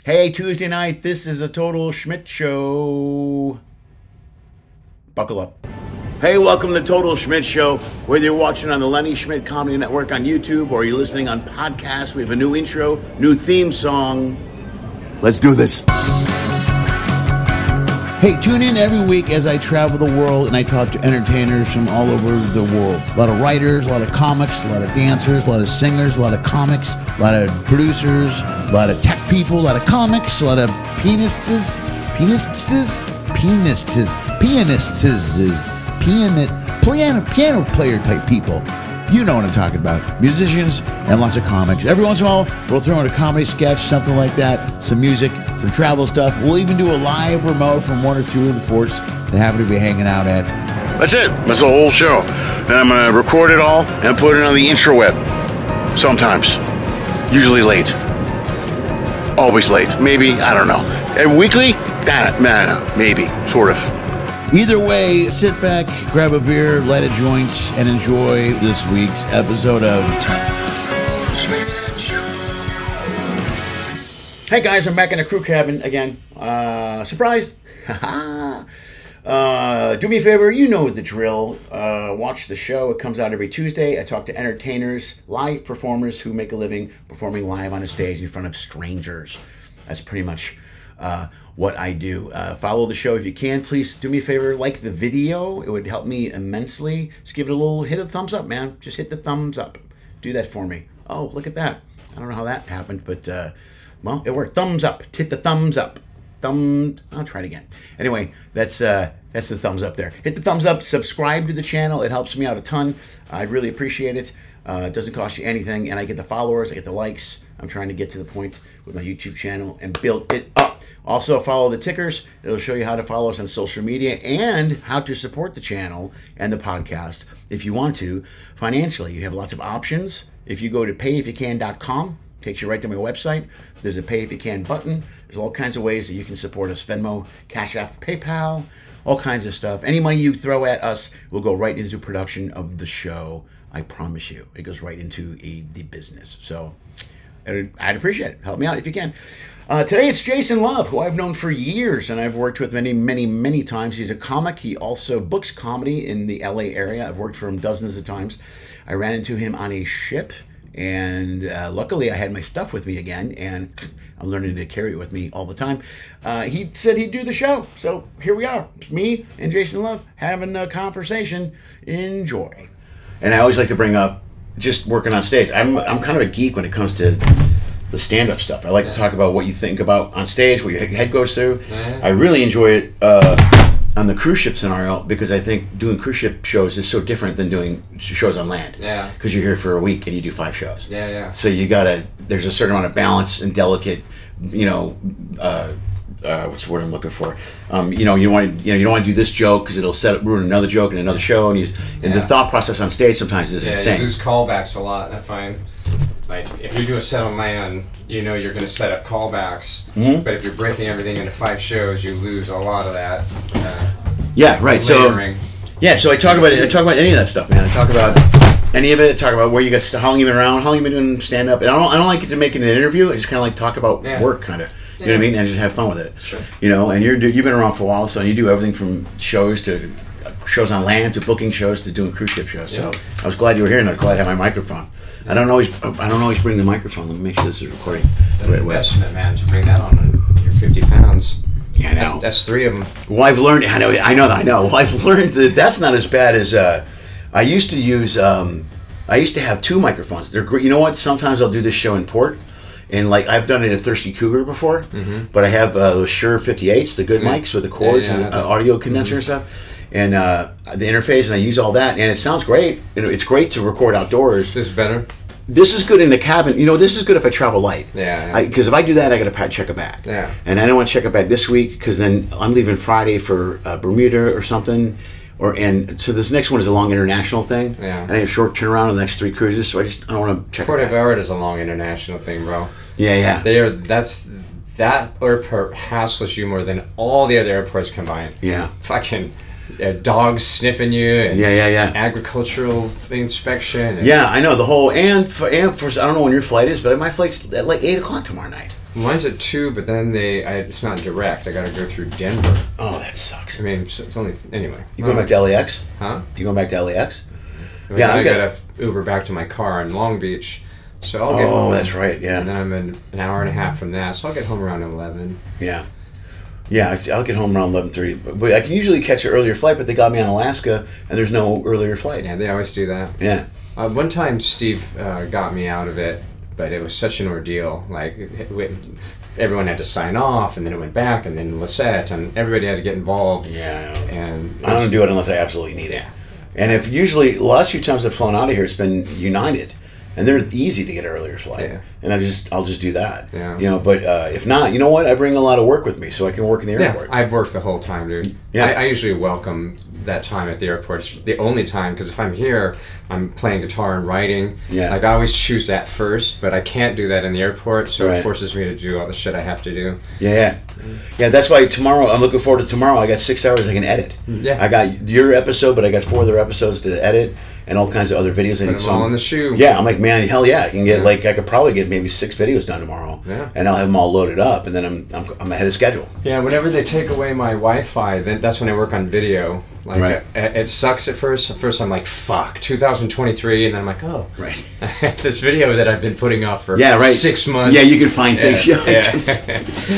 Hey, Tuesday night, this is a total Schmidt Show. Buckle up. Hey, welcome to the Total Schmidt Show. Whether you're watching on the Lenny Schmidt Comedy Network on YouTube or you're listening on podcasts, we have a new intro, new theme song. Let's do this. Hey, tune in every week as I travel the world and I talk to entertainers from all over the world. A lot of writers, a lot of comics, a lot of dancers, a lot of singers, a lot of comics, a lot of producers, a lot of tech people, a lot of comics, a lot of pianists, piano player type people. You know what I'm talking about. Musicians and lots of comics. Every once in a while, we'll throw in a comedy sketch, something like that, some music, some travel stuff. We'll even do a live remote from one or two of the ports that happen to be hanging out at. That's it. That's the whole show. And I'm going to record it all and put it on the intro web. Sometimes. Usually late. Always late. Maybe. I don't know. And weekly? No. Maybe. Sort of. Either way, sit back, grab a beer, light a joint, and enjoy this week's episode of Hey guys, I'm back in the crew cabin again. Surprise! Do me a favor, you know the drill. Watch the show. It comes out every Tuesday. I talk to entertainers, live performers who make a living performing live on a stage in front of strangers. That's pretty much what I do. Follow the show if you can. Please do me a favor, like the video. It would help me immensely. Just give it a little hit of thumbs up, man. Just hit the thumbs up. Do that for me. Oh, look at that. I don't know how that happened, but well, it worked. Thumbs up. Hit the thumbs up. I'll try it again. Anyway, that's the thumbs up there. Hit the thumbs up. Subscribe to the channel. It helps me out a ton. I'd really appreciate it. It doesn't cost you anything, and I get the followers. I get the likes. I'm trying to get to the point with my YouTube channel and build it up. Also, follow the tickers. It'll show you how to follow us on social media and how to support the channel and the podcast if you want to financially. You have lots of options. If you go to PAYIFUCAN.com, takes you right to my website. There's a Pay If You Can button. There's all kinds of ways that you can support us. Venmo, Cash App, PayPal, all kinds of stuff. Any money you throw at us will go right into production of the show. I promise you. It goes right into the business. So I'd appreciate it. Help me out if you can. Today it's Jason Love, who I've known for years and I've worked with many times. He's a comic. He also books comedy in the LA area. I've worked for him dozens of times. I ran into him on a ship, and luckily I had my stuff with me again, and I'm learning to carry it with me all the time. He said he'd do the show, so here we are. It's me and Jason Love having a conversation. Enjoy. And I always like to bring up just working on stage. I'm kind of a geek when it comes to the stand-up stuff. I like to talk about what you think about on stage, what your head goes through. I really enjoy it on the cruise ship scenario because I think doing cruise ship shows is so different than doing shows on land. Yeah. Because you're here for a week and you do 5 shows. Yeah. So you gotta. There's a certain amount of balance and delicate, you know. What's the word I'm looking for? You don't want to do this joke because it'll ruin another joke in another show, and the thought process on stage sometimes is insane. You lose callbacks a lot. I find, like, if you do a set on land, you know you're going to set up callbacks. But if you're breaking everything into 5 shows, you lose a lot of that. Yeah, right. Layering. So I talk about it. I talk about any of that stuff, man. I talk about any of it. I talk about where you guys, how long you've been around, how long you've been doing stand up. And I don't like it to make it an interview. I just kind of like talk about work, kind of. You know what I mean? And just have fun with it. Sure. You know, and you've been around for a while, so you do everything from shows to shows on land to booking shows to doing cruise ship shows. So I was glad you were here, and I was glad I had my microphone. I don't always bring the microphone. Let me make sure this is recording. It's an investment, man, to bring that on. You're 50 pounds. Yeah, I know. That's 3 of them. Well, I've learned. I know. Well, I've learned that that's not as bad as I used to use. I used to have 2 microphones. They're great. You know what? Sometimes I'll do this show in port. And like I've done it at Thirsty Cougar before, but I have those Shure 58s, the good mics with the cords and the audio condenser and stuff, and the interface, and I use all that, and it sounds great. It's great to record outdoors. This is better. This is good in the cabin. You know, this is good if I travel light. Yeah. Because if I do that, I got to check a bag. Yeah. And I don't want to check a bag this week because then I'm leaving Friday for Bermuda or something. So this next one is a long international thing. Yeah. And I have short turnaround on the next 3 cruises, so I don't want to check. Port of Everett is a long international thing, bro. Yeah. That airport hassles you more than all the other airports combined. Yeah. Fucking dogs sniffing you and agricultural inspection. And I know the whole and for I don't know when your flight is, but my flight's at like 8 o'clock tomorrow night. Mine's at 2, but then it's not direct. I got to go through Denver. Oh, that sucks. I mean, it's only anyway. You going back to LAX? Huh? You going back to LAX? Yeah, I got to Uber back to my car in Long Beach. So I'll get home. Oh, that's right. Yeah. And then I'm an hour and a half from that, so I'll get home around 11. Yeah. Yeah, I'll get home around 11:30. But I can usually catch an earlier flight, but they got me on Alaska, and there's no earlier flight. Yeah, they always do that. Yeah. One time Steve got me out of it, but it was such an ordeal. Like, everyone had to sign off, and then it went back, and then Lisette, and everybody had to get involved. Yeah. And I don't do it unless I absolutely need it. And if usually, the last few times I've flown out of here, it's been United. And they're easy to get an earlier flight, and I'll just do that. Yeah. You know, but if not, you know what? I bring a lot of work with me, so I can work in the airport. Yeah, I've worked the whole time, dude. Yeah. I usually welcome that time at the airport. It's the only time, because if I'm here, I'm playing guitar and writing. Yeah. Like, I always choose that first, but I can't do that in the airport, so it forces me to do all the shit I have to do. Yeah. Yeah, that's why tomorrow, I'm looking forward to tomorrow. I got 6 hours I can edit. Yeah. I got your episode, but I got 4 other episodes to edit. And all kinds of other videos. Put them all in the shoe. Yeah, I'm like, man, hell yeah, I can get I could probably get maybe 6 videos done tomorrow. Yeah. And I'll have them all loaded up, and then I'm ahead of schedule. Yeah, whenever they take away my Wi-Fi, then that's when I work on video. Like, it sucks at first. At first, I'm like, fuck, 2023, and then I'm like, oh, right. This video that I've been putting off for 6 months. Yeah, you can find things. Yeah.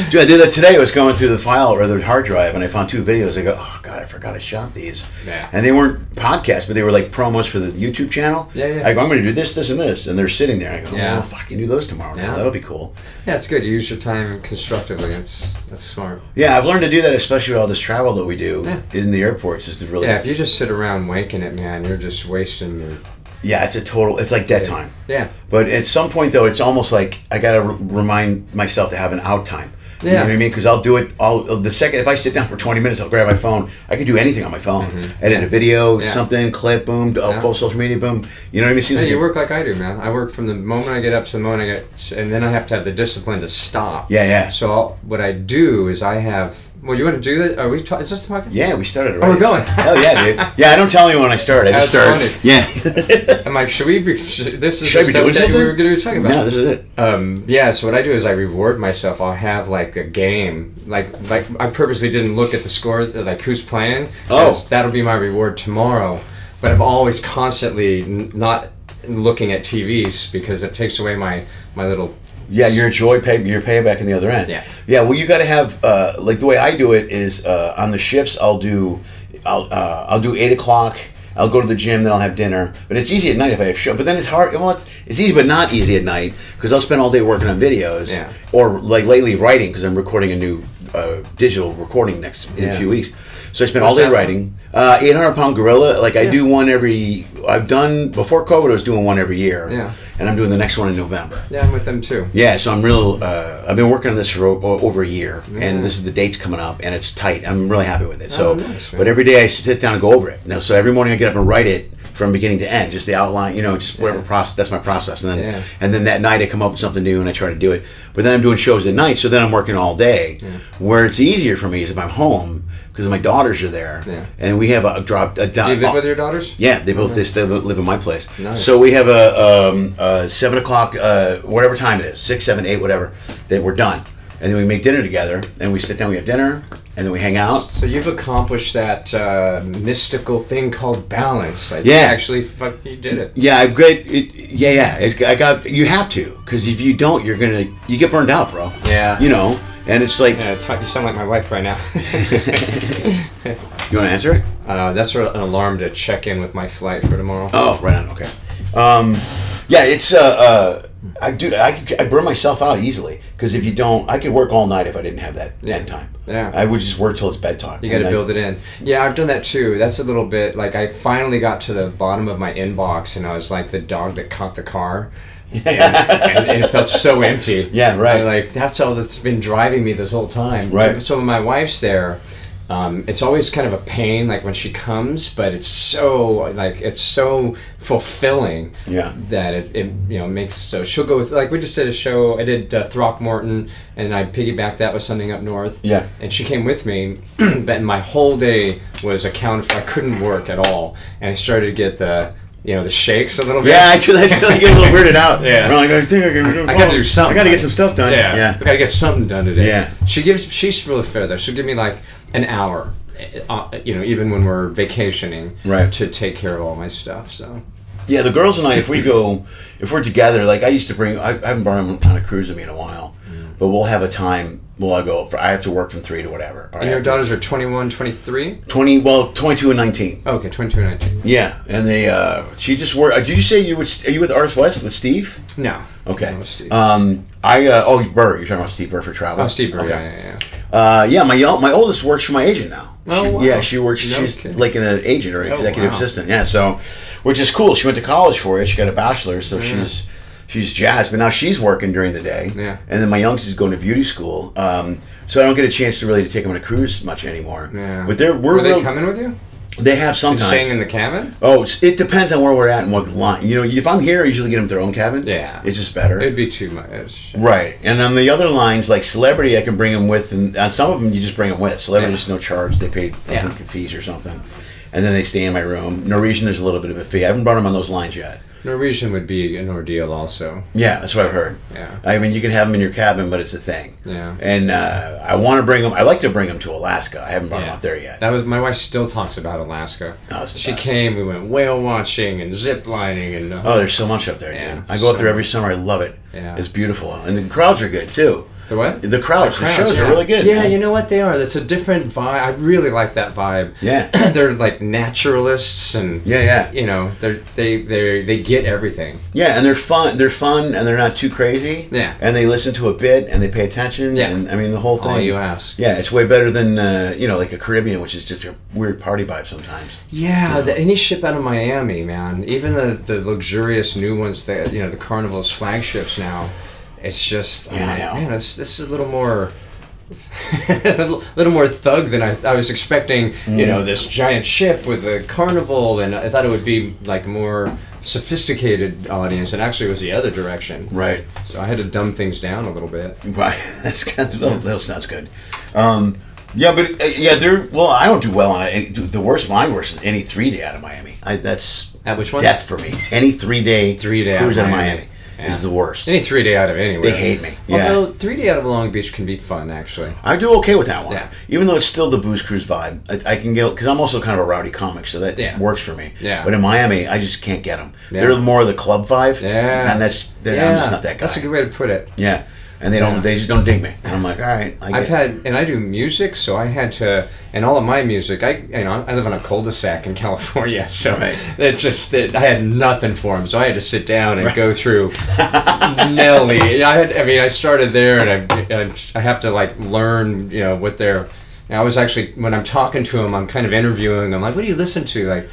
Dude, I did that today. I was going through the file or the hard drive, and I found 2 videos. I go, oh god, I forgot I shot these. Yeah. And they weren't podcasts, but they were like promos for the YouTube channel. Yeah. I go, I'm going to do this, this, and this, and they're sitting there. I go, yeah. oh fuck, I can do those tomorrow. Yeah. That'll be cool. Yeah, it's good. You use your time constructively. That's smart. Yeah, I've learned to do that, especially with all this travel that we do in the airports. Is to really if you just sit around wanking it, man, you're just wasting your... Yeah, it's like dead time. Yeah. But at some point, though, it's almost like I got to remind myself to have an out time. Yeah. You know what I mean? Because I'll do it the second, if I sit down for 20 minutes, I'll grab my phone. I can do anything on my phone. Edit a video, something, clip, boom, full social media, boom. You know what I mean? Yeah, you work like I do, man. I work from the moment I get up to the moment I get... And then I have to have the discipline to stop. Yeah. So what I do is I have... Well, you want to do that? Are we? Is this the podcast? Yeah, we started already. Oh, we're going. Hell yeah, dude. Yeah, I don't tell anyone when I start. I just start. Funny. Yeah. I'm like, should we be? This is should the stuff that we were going to talk about. No, this is it. Yeah. So what I do is I reward myself. I'll have like a game. Like I purposely didn't look at the score, like who's playing. Oh. That'll be my reward tomorrow. But I'm always constantly not looking at TVs because it takes away my little. Yeah, your payback in the other end. Yeah. Yeah, well, you got to have like the way I do it is on the shifts I'll do 8 o'clock. I'll go to the gym, then I'll have dinner. But it's easy at night if I have show. But then it's hard. Well, it's easy, but not easy at night because I'll spend all day working on videos. Yeah. Or like lately writing because I'm recording a new digital recording in a few weeks. So I spend all day writing. 800-pound gorilla. Like I do one every. I've done before COVID. I was doing one every year. Yeah. And I'm doing the next one in November. Yeah, I'm with them too. Yeah, so I'm real. I've been working on this for over a year, and this is the date's coming up, and it's tight. I'm really happy with it. So, nice, but every day I sit down and go over it. Now, so every morning I get up and write it from beginning to end, just the outline. You know, just whatever process. That's my process, and then that night I come up with something new and I try to do it. But then I'm doing shows at night, so then I'm working all day. Yeah. Where it's easier for me is if I'm home. Because my daughters are there, and we have a drop. Do you live with your daughters? Yeah, they both they live in my place. Nice. So we have a 7 o'clock, whatever time it is, 6, 7, 8, whatever. That we're done, and then we make dinner together, and we sit down, we have dinner, and then we hang out. So you've accomplished that mystical thing called balance. Actually, you did it. Yeah, I've great. I got. You have to, because if you don't, you get burned out, bro. Yeah. You know. And it's like... Yeah, you sound like my wife right now. You want to answer it? That's an alarm to check in with my flight for tomorrow. Oh, right on. Okay. Yeah, it's... I burn myself out easily. Because if you don't... I could work all night if I didn't have that time. Yeah. I would just work till it's bedtime. You got to build it in. Yeah, I've done that too. That's a little bit... Like, I finally got to the bottom of my inbox, and I was like the dog that caught the car. and it felt so empty. Yeah, right. Like that's all that's been driving me this whole time. Right. So when my wife's there, it's always kind of a pain, like when she comes, but it's so fulfilling. Yeah. That it makes so she'll go with like we just did a show. I did Throckmorton, and I piggybacked that with something up north. Yeah. And she came with me, but my whole day was accounted for. I couldn't work at all, and I started to get the the shakes a little bit. Yeah, I do that till I get a little weirded out. Yeah. I'm like, I think I gotta do something. I gotta get some stuff done. Yeah. I gotta get something done today. Yeah. She's really fair though. She'll give me like an hour, even when we're vacationing, to take care of all my stuff. So. Yeah, the girls and I, if we're together, like I used to bring, I haven't brought them on a cruise with me in a while, but we'll have a time. Well, I have to work from 3 to whatever. And your daughters are 21, 23? 22 and 19. Okay, 22 and 19. Yeah, and they, she just worked, did you say are you with Artist West with Steve? No. Okay. No, Steve. Burr, you're talking about Steve Burr for travel? Oh, Steve Burr, okay. Yeah. My oldest works for my agent now. Wow. Yeah, she works, she's like an agent or executive assistant. Yeah, so, which is cool. She went to college for it. She got a bachelor's, so she's jazzed, but now she's working during the day. Yeah. And then my youngest is going to beauty school. So I don't get a chance to take them on a cruise much anymore. Yeah. But were they coming with you? They have sometimes. Staying in the cabin? Oh, it depends on where we're at and what line. If I'm here, I usually get them their own cabin. Yeah. It's just better. It'd be too much. Right. And on the other lines, like Celebrity, I can bring them with. And on some of them, you just bring them with. Celebrity, there's no charge. They pay, I think, the fees or something. And then they stay in my room. Norwegian, there's a little bit of a fee. I haven't brought them on those lines yet. Norwegian would be an ordeal also. Yeah, that's what I've heard. Yeah. I mean, you can have them in your cabin, but it's a thing. Yeah. And I want to bring them. I like to bring them to Alaska. I haven't brought them up there yet. That was my wife still talks about Alaska. Oh, she came. We went whale watching and zip lining and. There's so much up there, dude. I go up there every summer. I love it. Yeah. It's beautiful, and the crowds are good too. The what? The crowds. The shows are really good. Yeah, you know what they are. That's a different vibe. I really like that vibe. Yeah. They're like naturalists and they get everything. Yeah, and they're fun. They're fun, and they're not too crazy. Yeah. And they listen to a bit, and they pay attention. Yeah. And I mean the whole thing. All you ask. Yeah, it's way better than like a Caribbean, which is just a weird party vibe sometimes. Yeah, any ship out of Miami, man. Even the luxurious new ones that the Carnival's flagships now. It's just man, this is a little more a little more thug than I was expecting. This giant ship with a carnival, and I thought it would be like a more sophisticated audience, and actually it was the other direction. Right. So I had to dumb things down a little bit. Right. That sounds good. Yeah, but they're I don't do well on it. My worst is any 3-day out of Miami. That's which one? Death for me. Any 3-day cruise out of Miami. Is the worst. Any 3-day out of anywhere. They hate me. Yeah. Although 3-day out of Long Beach can be fun, actually. I do okay with that one. Yeah. Even though it's still the booze cruise vibe, I can get, because I'm also kind of a rowdy comic, so that works for me. Yeah. But in Miami, I just can't get them. Yeah. They're more of the club vibe. Yeah. And I'm just not that guy. That's a good way to put it. Yeah. And they just don't dig me. And I'm like, all right. I do music, so I had to, and all of my music, I live on a cul-de-sac in California, so I had nothing for them, so I had to sit down and go through Nelly. I started there, and I have to like learn, what they're. I was actually, when I'm talking to them, I'm kind of interviewing them, like, what do you listen to, like,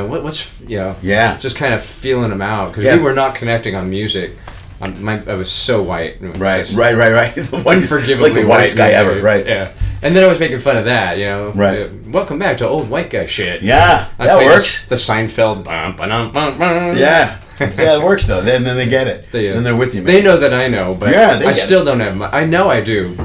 what's just kind of feeling them out, because we were not connecting on music. I was so white. Right. Unforgivably like the whitest guy ever, right. Yeah. And then I was making fun of that, Right. Welcome back to old white guy shit. Yeah, that works. The Seinfeld. Yeah. Yeah, it works, though. Then they get it. Then they're with you, man. They know that I know, but I still don't have I know I do,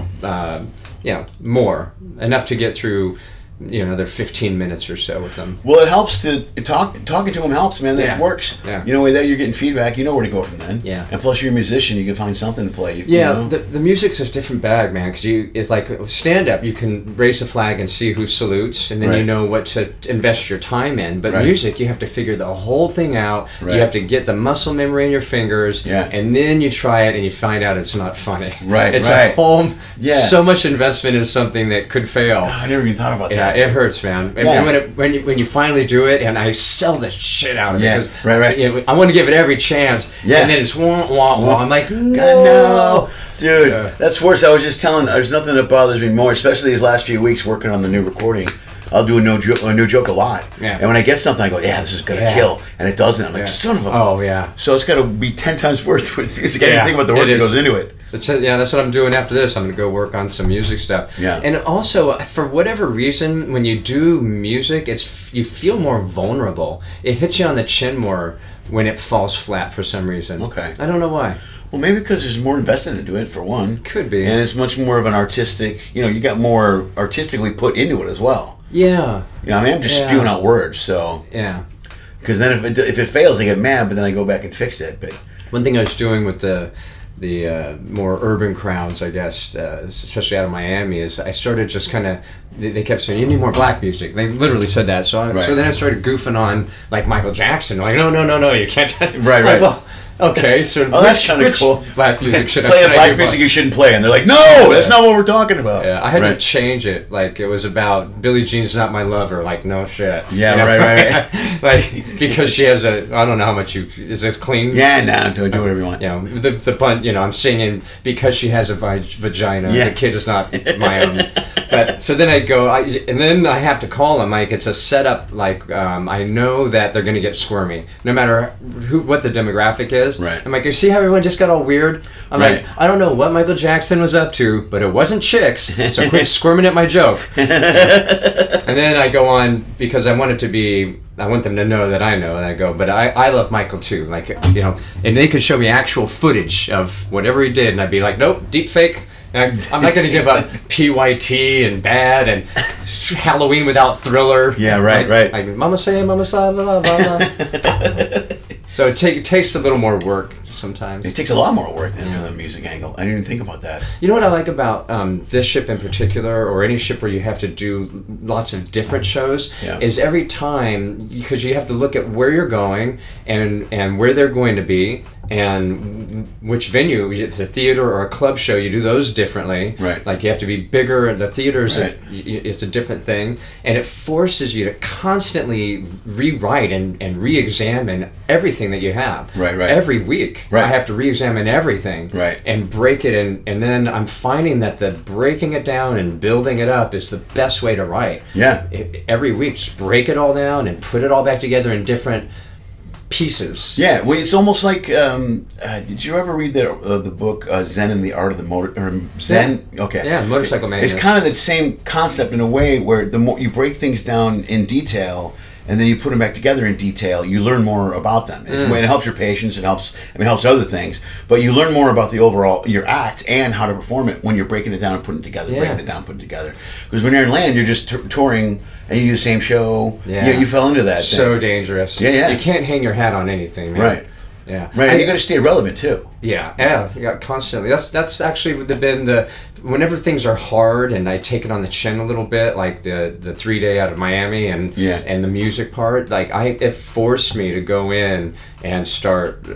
more. Enough to get through another 15 minutes or so with them. Well, it helps to talking to them helps, man. That works. Yeah. That you're getting feedback. You know where to go from then. Yeah. And plus, you're a musician. You can find something to play. The music's a different bag, man. Because it's like stand up. You can raise a flag and see who salutes, and then you know what to invest your time in. But music, you have to figure the whole thing out. Right. You have to get the muscle memory in your fingers. Yeah. And then you try it, and you find out it's not funny. Right. It's a whole so much investment in something that could fail. Oh, I never even thought about that. Yeah, it hurts, man. And when you finally do it, and I sell the shit out of it, because I want to give it every chance, and then it's wah, wah, wah. I'm like, no. Dude, that's worse. I was just telling, there's nothing that bothers me more, especially these last few weeks working on the new recording. I'll do a new joke a lot. Yeah. And when I get something, I go, this is going to kill. And it doesn't. I'm like, son of a... Oh, yeah. So it's got to be 10 times worth with music. I didn't think about the work that goes into it. That's what I'm doing after this. I'm going to go work on some music stuff. Yeah. And also, for whatever reason, when you do music, you feel more vulnerable. It hits you on the chin more when it falls flat for some reason. Okay. I don't know why. Well, maybe because there's more invested into it, for one. Could be. And it's much more of an artistic, you got more artistically put into it as well. Yeah. I'm just spewing out words, so. Yeah. Because then if it fails, I get mad, but then I go back and fix it. But one thing I was doing with the more urban crowds, I guess, especially out of Miami, is I started just kind of, they kept saying, you need more black music. They literally said that. So then I started goofing on, like, Michael Jackson. Like, no, you can't. Right. Like, well, okay, so that's kind of cool. Black music should play black music you shouldn't play, and they're like, no, that's not what we're talking about. Yeah, I had to change it. Like, it was about Billie Jean's not my lover. Like, no shit. Yeah, right. Like, because she has I don't know how much is this clean? Yeah, no, do whatever you want. You know, the pun. You know, I'm singing because she has a vagina. Yeah. The kid is not my own. But so then I go, and then I have to call them. Like, it's a setup. Like, I know that they're going to get squirmy, no matter what the demographic is. Right. I'm like, you see how everyone just got all weird? I'm like, I don't know what Michael Jackson was up to, but it wasn't chicks, so quit squirming at my joke. And then I go on, because I want them to know that I know, and I go, but I love Michael too, like, you know, and they could show me actual footage of whatever he did, and I'd be like, nope, deep fake. I'm not going to give up PYT and Bad and Halloween Without Thriller. Yeah, right. Like Mama Say, Mama Sa, la la la. So it takes a little more work sometimes. It takes a lot more work than from the music angle. I didn't even think about that. You know what I like about this ship in particular, or any ship where you have to do lots of different shows, is every time, because you have to look at where you're going and where they're going to be, and which venue, it's a theater or a club show, you do those differently. Right. Like, you have to be bigger, and the theaters, it's a different thing, and it forces you to constantly rewrite and re-examine everything that you have. Right. Every week. Right. I have to re-examine everything. Right. And break it, and then I'm finding that the breaking it down and building it up is the best way to write. Yeah. Every week, just break it all down and put it all back together in different pieces. Yeah, well, it's almost like, did you ever read the book Zen and the Art of the Motor, or Zen? Yeah. Okay. Yeah, Motorcycle Man. It's kind of the same concept in a way, where the more you break things down in detail, and then you put them back together in detail, you learn more about them. It helps your patience, it helps other things, but you learn more about the overall, your act, and how to perform it when you're breaking it down and putting it together, breaking it down, putting it together. Because when you're in land, you're just touring, and you do the same show. Yeah. You fell into that so thing. Dangerous. Yeah. You can't hang your hat on anything, man. Right. Yeah. Right, and you got to stay relevant, too. Yeah, constantly. That's actually been whenever things are hard and I take it on the chin a little bit, like the 3-day out of Miami and the music part, like it forced me to go in and start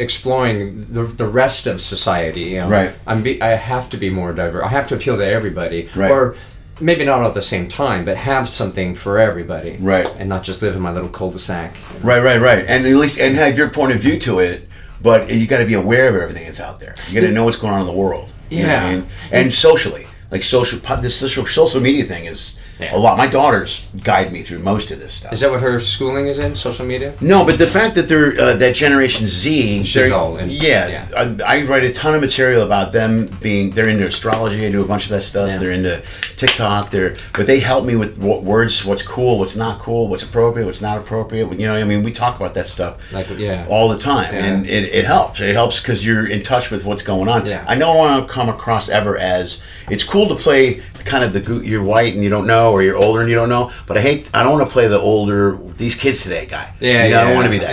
exploring the rest of society. You know? Right. I have to be more diverse. I have to appeal to everybody. Right. Or maybe not all at the same time, but have something for everybody. Right. And not just live in my little cul-de-sac. You know? Right. And at least have your point of view to it, but you got to be aware of everything that's out there. You got to know what's going on in the world. You know what I mean? And socially, like this social media thing is a lot. My daughters guide me through most of this stuff. Is that what her schooling is in, social media? No, but the fact that they're that Generation Z, I write a ton of material about them they're into astrology. I do a bunch of that stuff. Yeah. They're into TikTok. But they help me with words, what's cool, what's not cool, what's appropriate, what's not appropriate. You know, I mean, we talk about that stuff all the time, and it helps. It helps because you're in touch with what's going on. Yeah. I don't want to come across ever as it's cool to play kind of you're white and you don't know, or you're older and you don't know, but I don't want to play the older, these kids today guy. I don't want to be that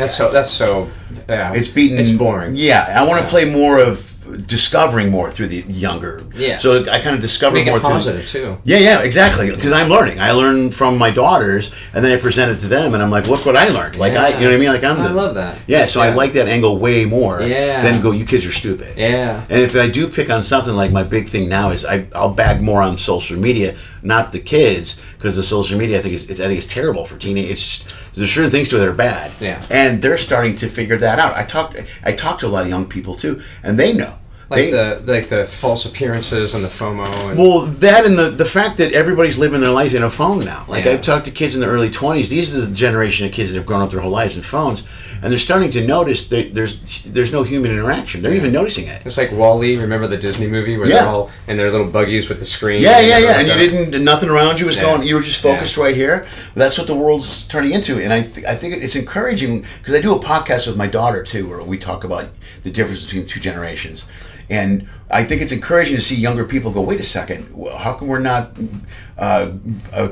guy. It's boring. Yeah, I want to play more of discovering more through the younger. Yeah. So I kind of discover more. Make it positive too. Yeah, exactly. Because I'm learning. I learn from my daughters, and then I present it to them, and I'm like, look what I learned. Like you know what I mean? Like I love that. Yeah. So I like that angle way more. Yeah. Than go, you kids are stupid. Yeah. And if I do pick on something, like my big thing now is I'll bag more on social media, not the kids, because the social media I think it's terrible for teenagers. There's certain things to it that are bad. Yeah. And they're starting to figure that out. I talk to a lot of young people too, and they know. Like the false appearances and the FOMO. Well, that and the fact that everybody's living their life in a phone now. Like I've talked to kids in the early 20s. These are the generation of kids that have grown up their whole lives in phones, and they're starting to notice that there's no human interaction. They're even noticing it. It's like Wall-E. Remember the Disney movie where they're all in their little buggies with the screen? Yeah. And nothing around you was going. You were just focused right here. That's what the world's turning into, and I think it's encouraging because I do a podcast with my daughter too, where we talk about the difference between two generations. And I think it's encouraging to see younger people go, wait a second, how come we're not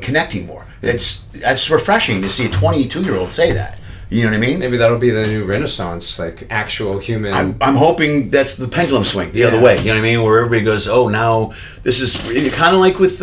connecting more? That's refreshing to see a 22-year-old say that. You know what I mean? Maybe that'll be the new renaissance, like actual human. I'm hoping that's the pendulum swing the other way. You know what I mean? Where everybody goes, oh, now this is kind of like with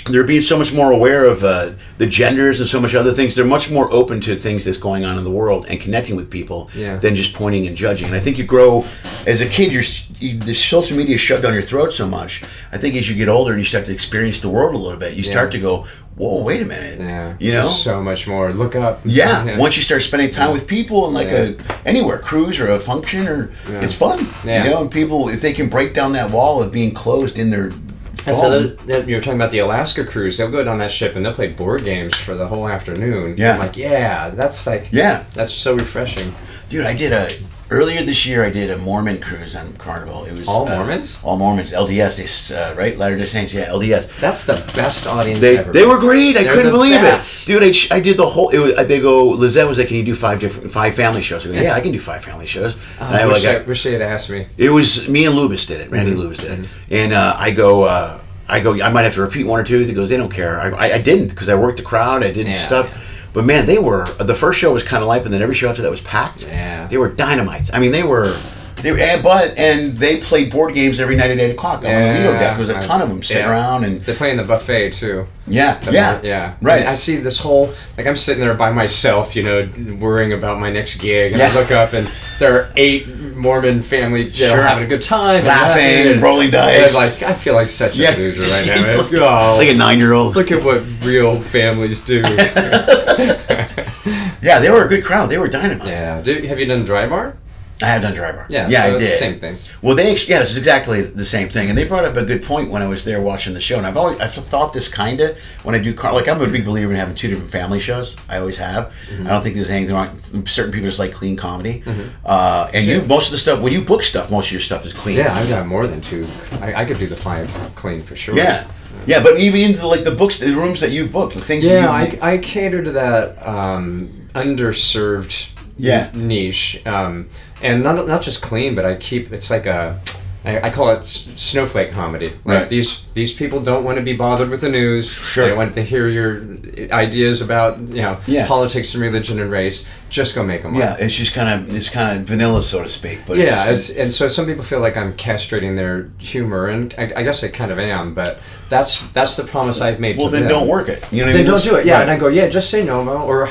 they're being so much more aware of the genders and so much other things. They're much more open to things that's going on in the world and connecting with people than just pointing and judging. And I think you grow as a kid. The social media is shoved down your throat so much. I think as you get older and you start to experience the world a little bit, you start to go, whoa, wait a minute. Yeah. You know? There's so much more. Look up. Yeah. Once you start spending time with people and like anywhere, cruise or a function, or it's fun. Yeah. You know, and people, if they can break down that wall of being closed in their phone. So you were talking about the Alaska cruise. They'll go down that ship and they'll play board games for the whole afternoon. Yeah. I'm like, that's so refreshing. Dude, earlier this year, I did a Mormon cruise on Carnival. It was all Mormons? All Mormons, LDS, right? Latter-day Saints, yeah, LDS. That's the best audience ever. They were great. I couldn't believe best. it, dude. I did the whole. They go. Lizette was like, "Can you do 5 family shows?" I go, "Yeah, I can do 5 family shows." And I wish they had asked me. It was me and Lubis did it. Randy Lubis did it, and I go. I might have to repeat 1 or 2. He goes, "They don't care." I didn't, because I worked the crowd. I did stuff. Yeah. But man, the first show was kind of light, and then every show after that was packed. Yeah. They were dynamite. I mean, they played board games every night at 8 o'clock on the Lido deck. There was a ton of them sitting around, and they play in the buffet too. Yeah. Right. I see this whole, like, I'm sitting there by myself, worrying about my next gig, and I look up and there are 8 Mormon family having a good time, laughing, rolling dice. And I feel like such a loser right now. Like a 9-year-old. Look at what real families do. Yeah, they were a good crowd. They were dynamite. Yeah. Have you done Dry Bar? I have done Dry Bar. Yeah, so I did. It's the same thing. Well, it's exactly the same thing. And they brought up a good point when I was there watching the show. And I've thought this kind of when I do I'm a big believer in having 2 different family shows. I always have. I don't think there's anything wrong. Certain people just like clean comedy. And most of the stuff, when you book stuff, most of your stuff is clean. Yeah, I've got more than 2. I could do the 5 clean for sure. Yeah. Yeah, but even into like the books, the rooms that you've booked, the things that you've I cater to that underserved niche, and not just clean, but it's like I call it snowflake comedy. Like these people don't want to be bothered with the news. Sure. They want to hear your ideas about politics and religion and race. Just go make them. Yeah, it's just kind of vanilla, so to speak. But and so some people feel like I'm castrating their humor, and I guess I kind of am. But that's the promise I've made. Well, to them. Then don't work it. You know what I mean? Then don't do it. Yeah, and I go, just say no, Mo, or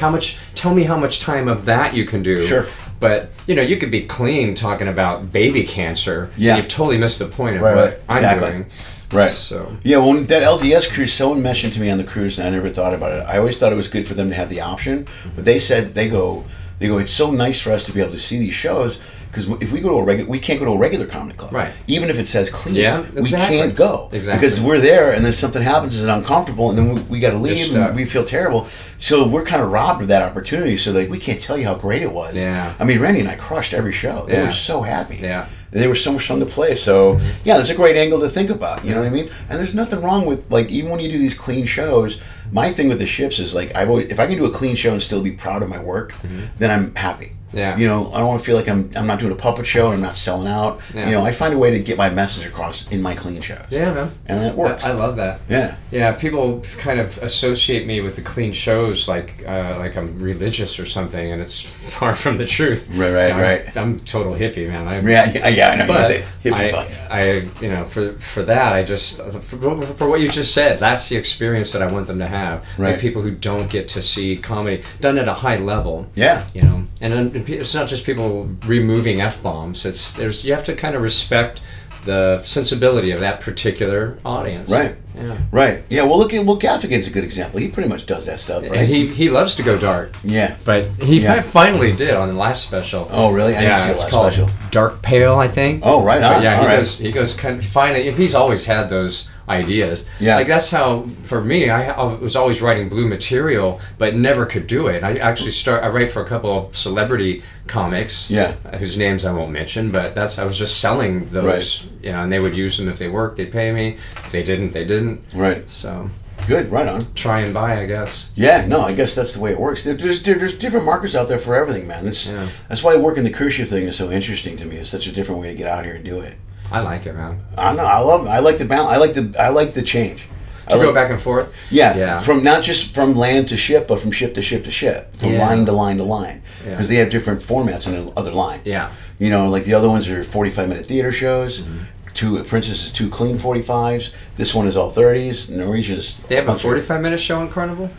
tell me how much time of that you can do. Sure. But you could be clean talking about baby cancer. Yeah. You've totally missed the point of what I'm doing. Right. So when that LDS cruise, someone mentioned to me on the cruise, and I never thought about it. I always thought it was good for them to have the option, but they said they go. It's so nice for us to be able to see these shows. Because if we go to we can't go to a regular comedy club. Right. Even if it says clean, exactly. We can't go. Exactly. Because we're there, and then something happens, it's uncomfortable, and then we got to leave, and we feel terrible. So we're kind of robbed of that opportunity. So we can't tell you how great it was. Yeah. I mean, Randy and I crushed every show. They were so happy. Yeah. They were so much fun to play. So that's a great angle to think about. You know what I mean? And there's nothing wrong with even when you do these clean shows. My thing with the ships is if I can do a clean show and still be proud of my work, then I'm happy. Yeah. I don't want to feel like I'm not doing a puppet show and I'm not selling out. Yeah. I find a way to get my message across in my clean shows. Yeah, man. And that works. I love that. Yeah. Yeah, people kind of associate me with the clean shows like I'm religious or something, and it's far from the truth. Right. I'm total hippie, man. I know. But hippie for that, I just for what you just said, that's the experience that I want them to have. Right. Like people who don't get to see comedy done at a high level. Yeah. And then it's not just people removing F-bombs. You have to kind of respect the sensibility of that particular audience. Right. Yeah. Right. Yeah. Well, Gaffigan's a good example. He pretty much does that stuff, right? And he loves to go dark. Yeah. But he finally did on the last special. Oh, really? I didn't see it's called special. Dark Pale, I think. Oh, right on. Yeah. He goes kind of finally. He's always had those ideas. Yeah. Like that's how for me. I was always writing blue material, but never could do it. I actually I write for a couple of celebrity comics. Yeah. Whose names I won't mention, but I was just selling those. Right. And they would use them if they worked. They'd pay me. If they didn't, they didn't. Right. So. Good, right on. Try and buy, I guess. Yeah, no, I guess that's the way it works. There's different markets out there for everything, man. That's why working the cruise ship thing is so interesting to me. It's such a different way to get out here and do it. I like it, man. I know. I love it. I like the balance. I like the change. To go back and forth? Yeah. From not just from land to ship, but from ship to ship to ship. From line to line to line. Because they have different formats on the other lines. Yeah. You know, like the other ones are 45-minute theater shows. Princess is 2 clean 45s. This one is all 30s. Norwegian's... They have a 45-minute show on Carnival?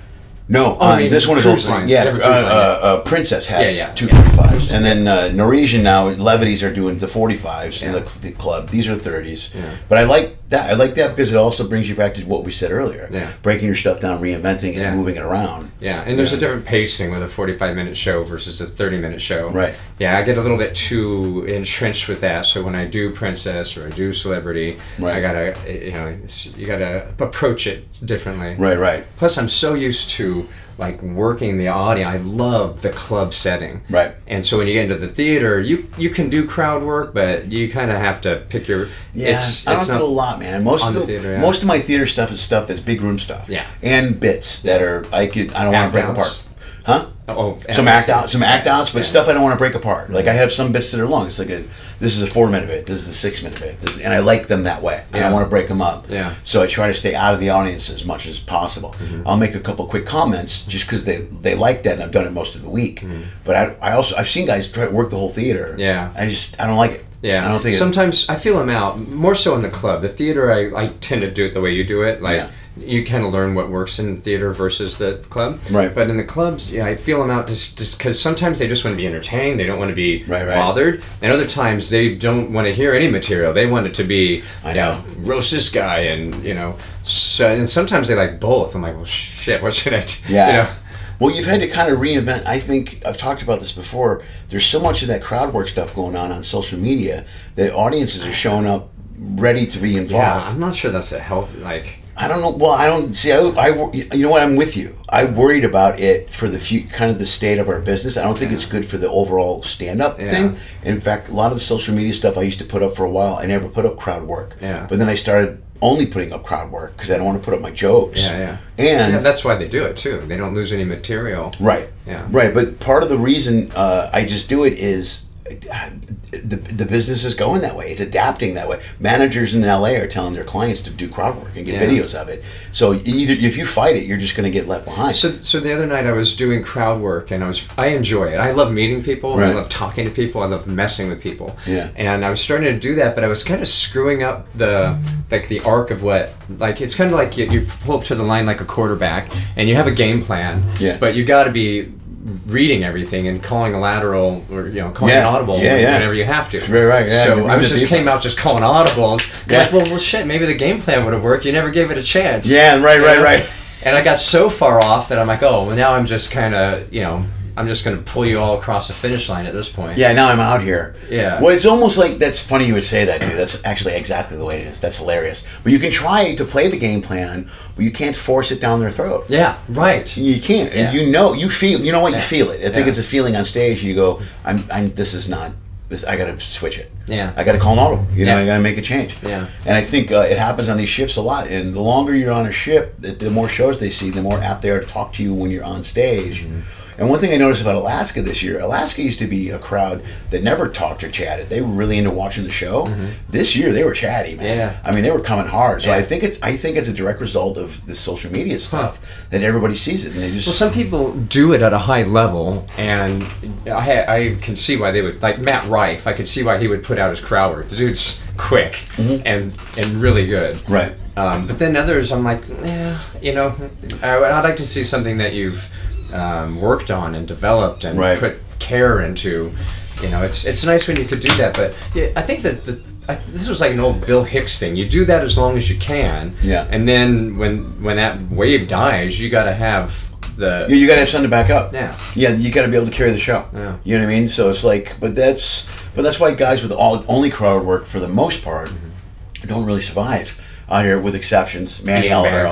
No, this one is also Princess has 2 45s, and then Norwegian now levities are doing the 45s in the club. These are 30s, but I like that. I like that because it also brings you back to what we said earlier: breaking your stuff down, reinventing it, moving it around. Yeah, and there's a different pacing with a 45-minute show versus a 30-minute show. Right. Yeah, I get a little bit too entrenched with that. So when I do Princess or I do Celebrity, I gotta, you gotta approach it differently. Right. Plus, I'm so used to like working the audience. I love the club setting. Right. And so when you get into the theater, you can do crowd work, but you kind of have to pick your. I don't do a lot, man. Most of my theater stuff is stuff that's big room stuff. Yeah. And bits that are I don't want to break apart. Huh? Some act outs, but stuff I don't want to break apart. Like I have some bits that are long. It's like this is a 4-minute bit, this is a 6-minute bit, and I like them that way. I don't want to break them up. Yeah. So I try to stay out of the audience as much as possible. I'll make a couple quick comments just because they like that, and I've done it most of the week. But I've seen guys try to work the whole theater. Yeah. I don't like it. Yeah. I don't think sometimes I feel them out more so in the club. The theater, I tend to do it the way you do it. Like you kind of learn what works in theater versus the club. Right. But in the clubs, I feel them out just because sometimes they just want to be entertained. They don't want to be bothered. And other times they don't want to hear any material. They want it to be, roast this guy, and So and sometimes they like both. I'm like, well, shit, what should I do? Yeah. Well, you've had to kind of reinvent. I think I've talked about this before. There's so much of that crowd work stuff going on social media that audiences are showing up ready to be involved. Yeah, I'm not sure that's a healthy, I don't know. Well, I don't see. You know what? I'm with you. I worried about it for the kind of the state of our business. I don't think it's good for the overall stand-up thing. In fact, a lot of the social media stuff I used to put up for a while, I never put up crowd work. Yeah. But then I started only putting up crowd work because I don't want to put up my jokes. And that's why they do it too. They don't lose any material. Right. Yeah. Right. But part of the reason I just do it is the business is going that way. It's adapting that way. Managers in LA are telling their clients to do crowd work and get videos of it. So either if you fight it, you're just going to get left behind. So the other night I was doing crowd work, and I enjoy it. I love meeting people. I love talking to people. I love messing with people. Yeah. And I was starting to do that, but I was kind of screwing up the arc of what, it's kind of like you pull up to the line like a quarterback, and you have a game plan. Yeah. But you got to be reading everything and calling a lateral or calling an audible whenever you have to. Right. Yeah. So I came out just calling audibles. Like, well, shit, maybe the game plan would have worked. You never gave it a chance. Yeah, right. And I got so far off that I'm like, oh, well, now I'm just kind of, I'm just going to pull you all across the finish line at this point. Yeah, now I'm out here. Yeah. Well, it's almost like, that's funny you would say that, dude. That's actually exactly the way it is. That's hilarious. But you can try to play the game plan, but you can't force it down their throat. Yeah, right. You can't. Yeah. And you feel, you know what, you feel it. I think it's a feeling on stage. You go, this is not, I got to switch it. Yeah. I got to call an audible. I got to make a change. Yeah. And I think it happens on these ships a lot. And the longer you're on a ship, the more shows they see, the more apt they are to talk to you when you're on stage. And one thing I noticed about Alaska this year, Alaska used to be a crowd that never talked or chatted. They were really into watching the show. This year they were chatty, man. Yeah. I mean, they were coming hard. So I think it's a direct result of the social media stuff that everybody sees it, and they just. Well, some people do it at a high level, and I can see why they would, like Matt Rife. I could see why he would put out his crowd work. The dude's quick and really good. Right. But then others, I'm like, I'd like to see something that you've worked on and developed and put care into. It's nice when you could do that, but I think that this was like an old Bill Hicks thing. You do that as long as you can, and then when that wave dies, you got to have you got to have something to back up. Yeah, you got to be able to carry the show. Yeah. You know what I mean? So it's like, but that's why guys with only crowd work for the most part don't really survive out here, with exceptions. Manny Oliver,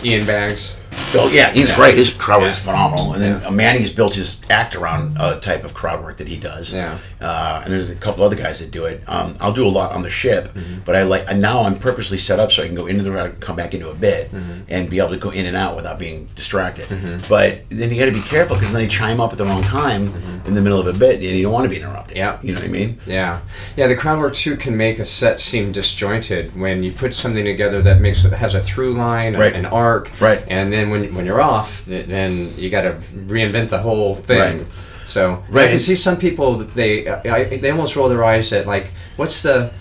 Ian Baggs. Oh yeah, Ian's great. His crowd work is phenomenal. And then Manny's built his act around a type of crowd work that he does. Yeah. And there's a couple other guys that do it. I'll do a lot on the ship, but now I'm purposely set up so I can go into the route, come back into a bit, and be able to go in and out without being distracted. But then you got to be careful, because then they chime up at the wrong time, in the middle of a bit, and you don't want to be interrupted. Yeah. You know what I mean? Yeah. Yeah, the crowd work, too, can make a set seem disjointed when you put something together that has a through line, an arc. Right. And then when you're off, then you got to reinvent the whole thing. Right. So I can see some people, they almost roll their eyes at, like, what's the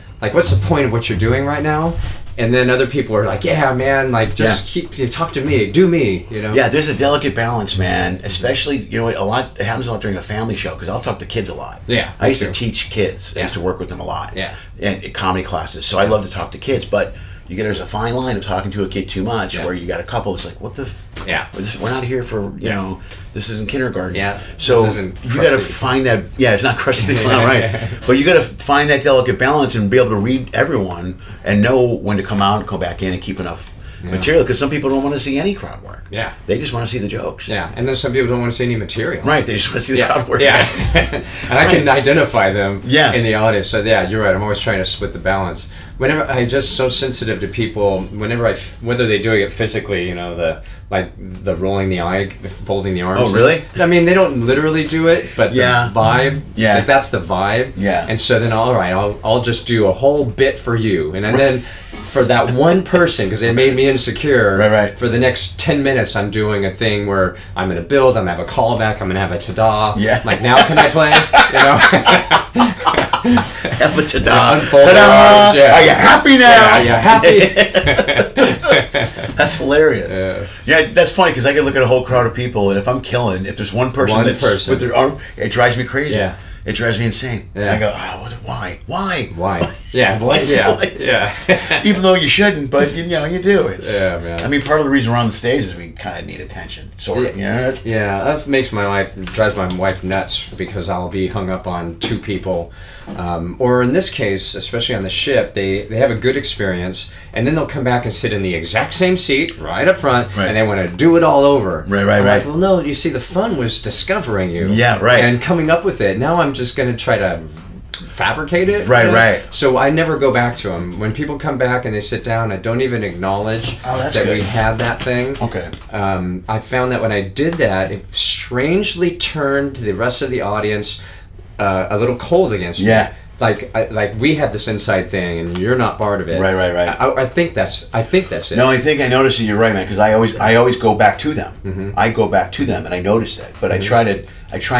point of what you're doing right now? And then other people are like, yeah, man, like, just talk to me, do me, you know? Yeah, there's a delicate balance, man. Especially, you know, it happens a lot during a family show, because I'll talk to kids a lot. Yeah. I used to teach kids. I used to work with them a lot. Yeah. And comedy classes. So I love to talk to kids, but there's a fine line of talking to a kid too much, where you got a couple that's like, what the we're not here for, you know, this isn't kindergarten. Yeah. So you got to find that, it's not crusty, right? But you got to find that delicate balance and be able to read everyone and know when to come out and come back in and keep enough material, because some people don't want to see any crowd work. Yeah. They just want to see the jokes. Yeah. And then some people don't want to see any material. Right. They just want to see the crowd work. Yeah. And I can identify them in the audience. So yeah, you're right. I'm always trying to split the balance. Whenever I'm just so sensitive to people, whether they're doing it physically, you know, the rolling the eye, folding the arms. Oh, really? I mean, they don't literally do it, but the vibe, like, that's the vibe. Yeah. And so then, all right, I'll just do a whole bit for you, and then for that one person, because it made me insecure. Right. For the next 10 minutes, I'm doing a thing where I'm going to build. I'm going to have a callback. I'm going to have a ta-da. Yeah. Like, now can I play? You know. Have a ta-da. Ta-da. Yeah. Are you happy now? Yeah, happy. That's hilarious. Yeah, that's funny, because I can look at a whole crowd of people, and if I'm killing, if there's one person with their arm, it drives me crazy. Yeah. It drives me insane. Yeah. And I go, why? Yeah, yeah. Even though you shouldn't, but you know, you do. It's, man. I mean, part of the reason we're on the stage is we kind of need attention, sort of. You know? Yeah, that drives my wife nuts, because I'll be hung up on two people, or in this case, especially on the ship, they have a good experience, and then they'll come back and sit in the exact same seat right up front, and they want to do it all over. Right. Like, well, no, you see, the fun was discovering you. Yeah, right. And coming up with it. Now I'm just going to try to fabricate it. Right. So I never go back to them. When people come back and they sit down, I don't even acknowledge that we had that thing. Okay. I found that when I did that, it strangely turned the rest of the audience a little cold against me. Yeah. Like we have this inside thing, and you're not part of it. Right. I think that's it. No, I think I noticed that you're right, man. Because I always go back to them. Mm-hmm. I go back to them, and I notice it. But I try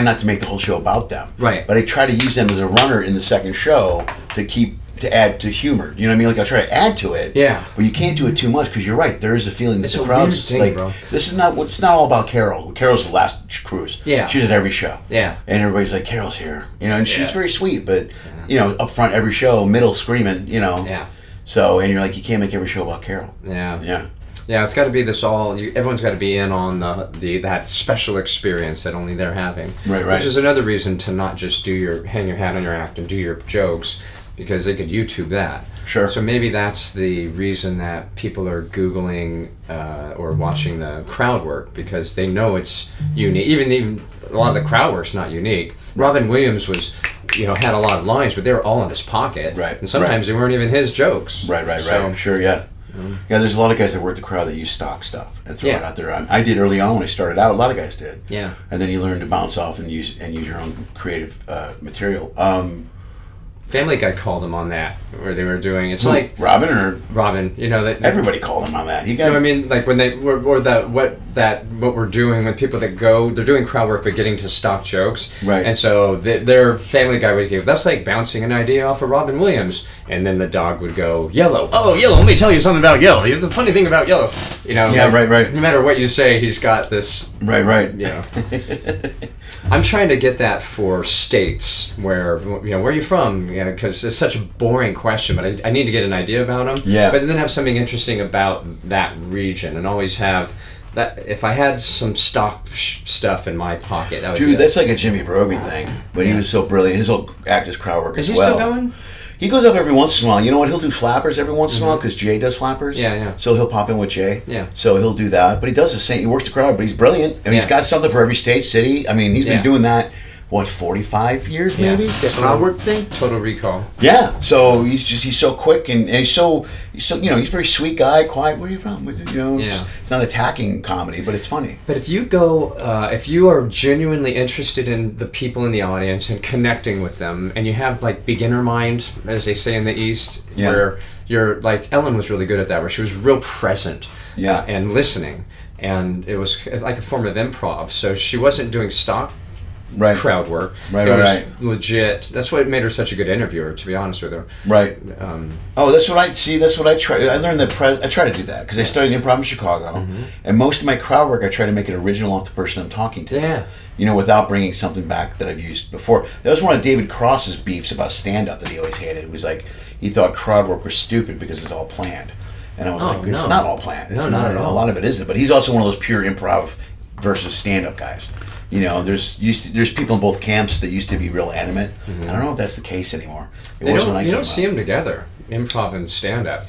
not to make the whole show about them. Right. But I try to use them as a runner in the second show to add to humor. You know what I mean? Like, I'll try to add to it. Yeah. But you can't do it too much, because you're right. There is a feeling that the crowd's thing, like, bro. It's not all about Carol. Carol's the last cruise. Yeah. She's at every show. Yeah. And everybody's like, Carol's here. You know, and she's very sweet, but you know, up front every show, middle screaming. You know. Yeah. So, and you're like, you can't make every show about Carol. Yeah. Yeah. Yeah, it's got to be everyone's got to be in on that special experience that only they're having. Right. Which is another reason to not just hang your hat on your act and do your jokes, because they could YouTube that. Sure. So maybe that's the reason that people are Googling or watching the crowd work, because they know it's unique. Even a lot of the crowd work's not unique. Robin Williams had a lot of lines, but they were all in his pocket. Right. And sometimes they weren't even his jokes. Right. So, sure, yeah. Yeah, there's a lot of guys that work the crowd that use stock stuff and throw it out there. I did early on when I started out. A lot of guys did. Yeah. And then you learn to bounce off and use your own creative material. Family Guy called him on that, where they were doing. It's like Robin. You know that everybody called him on that. You know what I mean? Like when they what we're doing with people that they're doing crowd work but getting to stock jokes. Right. And so their Family Guy would give, that's like bouncing an idea off of Robin Williams, and then the dog would go, Yellow. Oh, Yellow. Let me tell you something about Yellow. The funny thing about Yellow, you know. Yeah. Right. No matter what you say, he's got this. Right. You know. I'm trying to get that for states where, where are you from? Because it's such a boring question, but I need to get an idea about them. Yeah. But then have something interesting about that region, and always have that. If I had some stock stuff in my pocket, that would be that's like a Jimmy Brogan thing. But he was so brilliant. His whole act is crowd work as well. Is he still going? He goes up every once in a while. You know what? He'll do flappers every once in a while, because Jay does flappers. Yeah. So he'll pop in with Jay. Yeah. So he'll do that. But he does the same. He works the crowd, but he's brilliant. And he's got something for every state, city. I mean, he's been doing that what, 45 years maybe? That crowd work thing. Total Recall. Yeah. So he's so quick and he's so he's a very sweet guy, quiet. Where are you from? It's not attacking comedy, but it's funny. But if you go, if you are genuinely interested in the people in the audience and connecting with them, and you have like beginner mind, as they say in the East, where you're like, Ellen was really good at that, where she was real present, and listening, and it was like a form of improv. So she wasn't doing stock crowd work. It was legit. That's what made her such a good interviewer, to be honest with her. Right. That's what I see. That's what I try. I learned that. I try to do that because I studied improv in Chicago, and most of my crowd work I try to make it original off the person I'm talking to. Yeah. Without bringing something back that I've used before. That was one of David Cross's beefs about stand-up that he always hated. It was like he thought crowd work was stupid because it's all planned, and I was like, it's not all planned. It's not at all. A lot of it isn't. But he's also one of those pure improv versus stand-up guys. There's people in both camps that used to be real animate. I don't know if that's the case anymore. You don't see them together, improv and stand-up.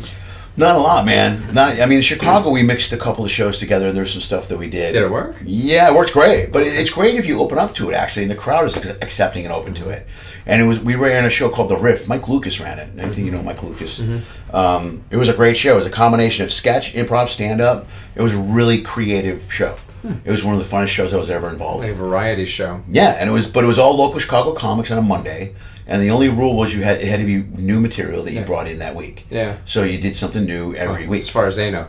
Not a lot, man. In Chicago we mixed a couple of shows together. There's some stuff that we did. Did it work? Yeah, it works great. But it's great if you open up to it, actually, and the crowd is accepting and open to it. And we ran a show called The Riff. Mike Lucas ran it. I think you know Mike Lucas. It was a great show. It was a combination of sketch, improv, stand-up. It was a really creative show. It was one of the funnest shows I was ever involved in. Like a variety show. Yeah, and it was all local Chicago comics on a Monday, and the only rule was it had to be new material that you brought in that week. Yeah. So you did something new every week. As far as they know.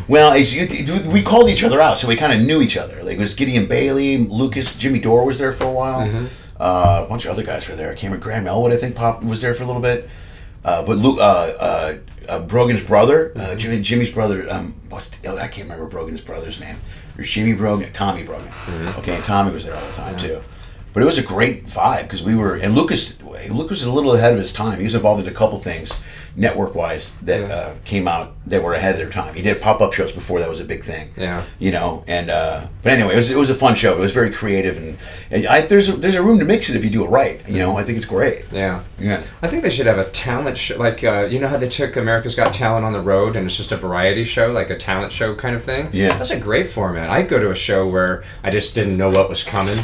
Well, we called each other out, so we kind of knew each other. Like it was Gideon Bailey, Lucas, Jimmy Dore was there for a while. A bunch of other guys were there. I can't remember. Graham Elwood, I think, was there for a little bit. But Brogan's brother, Jimmy's brother. I can't remember Brogan's brother's name. There's Jimmy Brogan, Tommy Brogan. Okay, and Tommy was there all the time too. But it was a great vibe because and Lucas was a little ahead of his time. He was involved in a couple things network-wise that came out that were ahead of their time. He did pop-up shows before that was a big thing. Yeah. But anyway, it was a fun show. It was very creative, and there's a room to mix it if you do it right. I think it's great. Yeah. I think they should have a talent show, like you know how they took America's Got Talent on the road, and it's just a variety show, like a talent show kind of thing. Yeah. That's a great format. I'd go to a show where I just didn't know what was coming.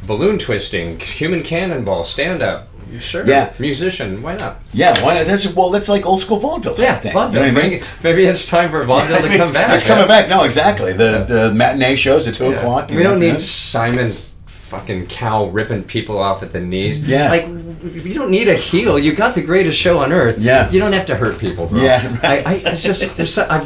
Balloon twisting, human cannonball, stand-up. Sure. Yeah. Musician. Why not? Yeah. Why not? That's like old school vaudeville type thing. Vaudeville. Maybe it's time for vaudeville to come back. It's coming back. No, exactly. The matinee shows at 2 o'clock. We don't need Simon fucking Cowell ripping people off at the knees. Yeah. Like, you don't need a heel. You got the greatest show on earth. Yeah. You don't have to hurt people, bro. Yeah. Right. I just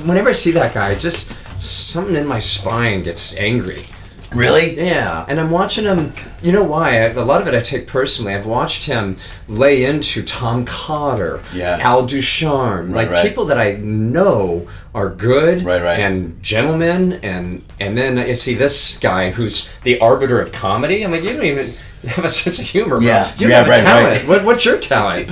whenever I see that guy, just something in my spine gets angry. Really? Yeah, and I'm watching him, you know why? A lot of it I take personally. I've watched him lay into Tom Cotter, Al Ducharme, people that I know are good and gentlemen, and then I see this guy who's the arbiter of comedy. I'm like, you don't even have a sense of humor, bro. Yeah. You don't have a talent. What's your talent?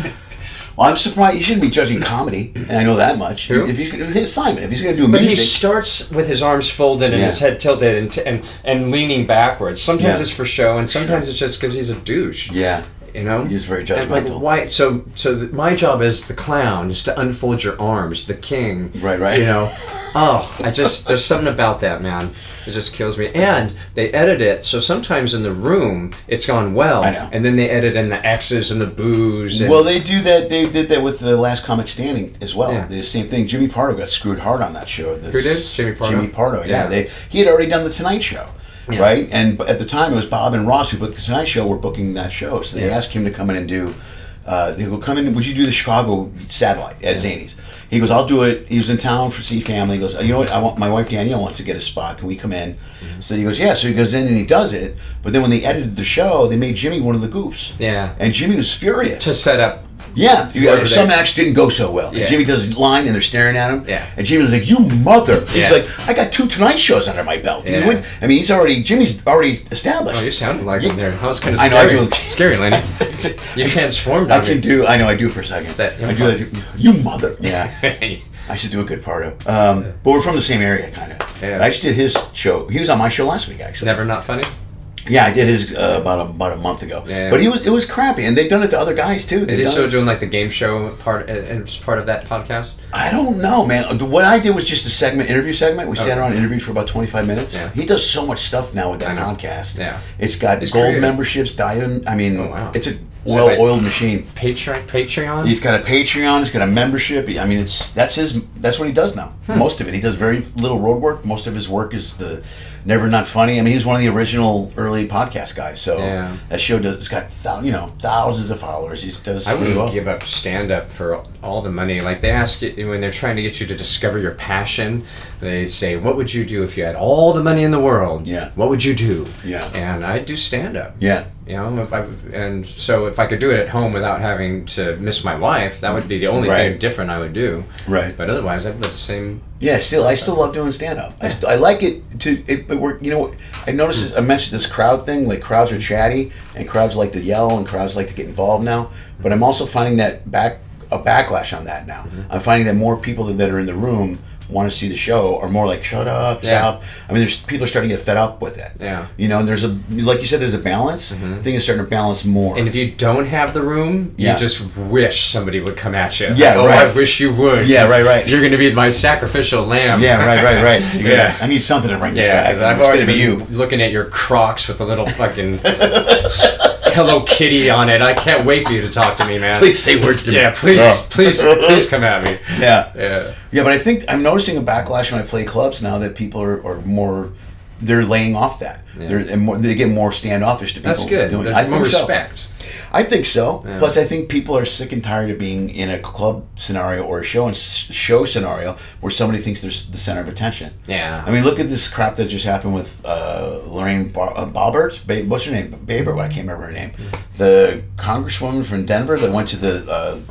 Well, I'm surprised. You shouldn't be judging comedy, and I know that much. Who? If he's going to Simon, if he's going to do music, but he starts with his arms folded and his head tilted and leaning backwards. Sometimes it's for show, and sometimes it's just because he's a douche. Yeah. He's very judgmental. Like, why? So my job as the clown is to unfold your arms, the king. Right. There's something about that, man. It just kills me. And they edit it, so sometimes in the room it's gone well, and then they edit in the X's and the boos. Well, they do that. They did that with The Last Comic Standing as well. Yeah. The same thing. Jimmy Pardo got screwed hard on that show. Who did? Jimmy Pardo. Jimmy Pardo. Yeah. He had already done The Tonight Show. Yeah. Right, and at the time it was Bob and Ross who booked The Tonight Show were booking that show, so they asked him to come in and do. They go, come in. Would you do the Chicago satellite at Zany's? He goes, I'll do it. He was in town for see family. He goes, you know what? I want my wife Danielle wants to get a spot. Can we come in? So he goes, yeah. So he goes in and he does it. But then when they edited the show, they made Jimmy one of the goofs. Yeah, and Jimmy was furious to set up. Yeah, some acts didn't go so well. And Jimmy does a line and they're staring at him. Yeah. And Jimmy was like, you mother. He's like, I got 2 Tonight Shows under my belt. Yeah. Jimmy's already established. Oh, you sounded like him there. That was kind of scary. I know, scary, Lenny. You transformed on me. I do for a second. I do that. You mother. Yeah. I should do a good part of but we're from the same area, kind of. Yeah. I just did his show. He was on my show last week, actually. Never Not Funny? Yeah, I did his about a month ago. Yeah. But it was crappy, and they've done it to other guys too. Is he still doing like the game show part as part of that podcast? I don't know, man. What I did was just a interview segment. We sat around and interviewed for about 25 minutes. Yeah. He does so much stuff now with that podcast. Yeah, it's got gold creative memberships, diamond. I mean, it's a oiled machine. Patreon. He's got a Patreon. He's got a membership. I mean, that's what he does now. Most of it. He does very little road work. Most of his work is the Never Not Funny. I mean, he was one of the original early podcast guys. So that show has got thousands of followers. He does. I wouldn't give up stand up for all the money. Like they ask you when they're trying to get you to discover your passion. They say, "What would you do if you had all the money in the world? Yeah. What would you do?" Yeah. And I do stand up. Yeah. You know, and so if I could do it at home without having to miss my wife, that would be the only thing different I would do. Right. But otherwise, I'd live the same. Yeah, I still love doing stand up. Yeah. I like it it work. You know, I noticed this, I mentioned this crowd thing. Like crowds are chatty, and crowds like to yell, and crowds like to get involved now. But I'm also finding that a backlash on that now. I'm finding that more people that are in the room want to see the show are more like, shut up, stop. I mean, people are starting to get fed up with it. Yeah. You know, and like you said, there's a balance. I think it's starting to balance more. And if you don't have the room, you just wish somebody would come at you. Yeah, like, I wish you would. Yeah, right. You're going to be my sacrificial lamb. Yeah, right. I need something to bring this back. I've already been looking at your Crocs with a little fucking Hello Kitty on it. I can't wait for you to talk to me, man. Please say words to me. Yeah, please come at me. Yeah, but I think I'm noticing a backlash when I play clubs now that people are more, they're laying off that. They get more standoffish to people. That's good. Doing it. There's more respect. I think so. Yeah. Plus, I think people are sick and tired of being in a club scenario or a show scenario where somebody thinks they're the center of attention. Yeah. I mean, look at this crap that just happened with Lorraine Boebert. What's her name? Baber. I can't remember her name. The congresswoman from Denver that went to the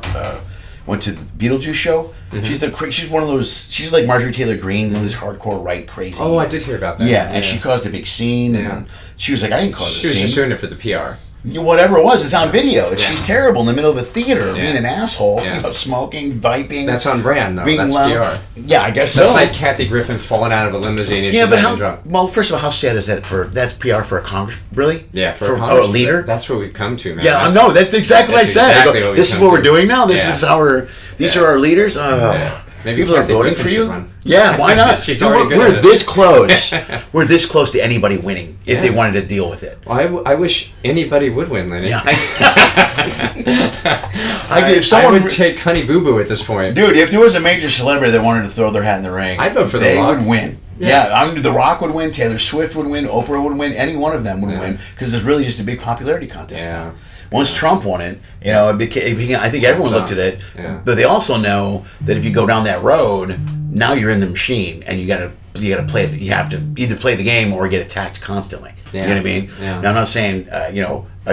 Beetlejuice show. She's one of those. She's like Marjorie Taylor Greene, one of those hardcore right crazy. Oh, I did hear about that. Yeah, and she caused a big scene. And she was like, I didn't cause a scene. She was just doing it for the PR. Whatever it was, it's on video. She's terrible in the middle of a theater, being an asshole, smoking, viping. That's on brand, though. That's PR. Yeah, I guess That's so. like Kathy Griffin falling out of a limousine and she's getting drunk. Well, first of all, how sad is that that's PR for a Congress? Really? Yeah, for a leader? That's what we've come to, man. Yeah, no, that's exactly what I said. This is what we're doing now? These are our leaders? Maybe people are voting for you? Run. Yeah, why not? She's already good we're this close. We're this close to anybody winning if they wanted to deal with it. Well, I wish anybody would win, Lenny. Yeah. I would take Honey Boo Boo at this point. Dude, if there was a major celebrity that wanted to throw their hat in the ring, I'd vote for The They Rock. would win. Yeah, The Rock would win, Taylor Swift would win, Oprah would win, any one of them would win, because it's really just a big popularity contest now. Once Trump won it, it became, I think everyone looked at it, but they also know that if you go down that road, now you're in the machine, and you gotta play it. You have to either play the game or get attacked constantly. You know what I mean? Yeah. Now, I'm not saying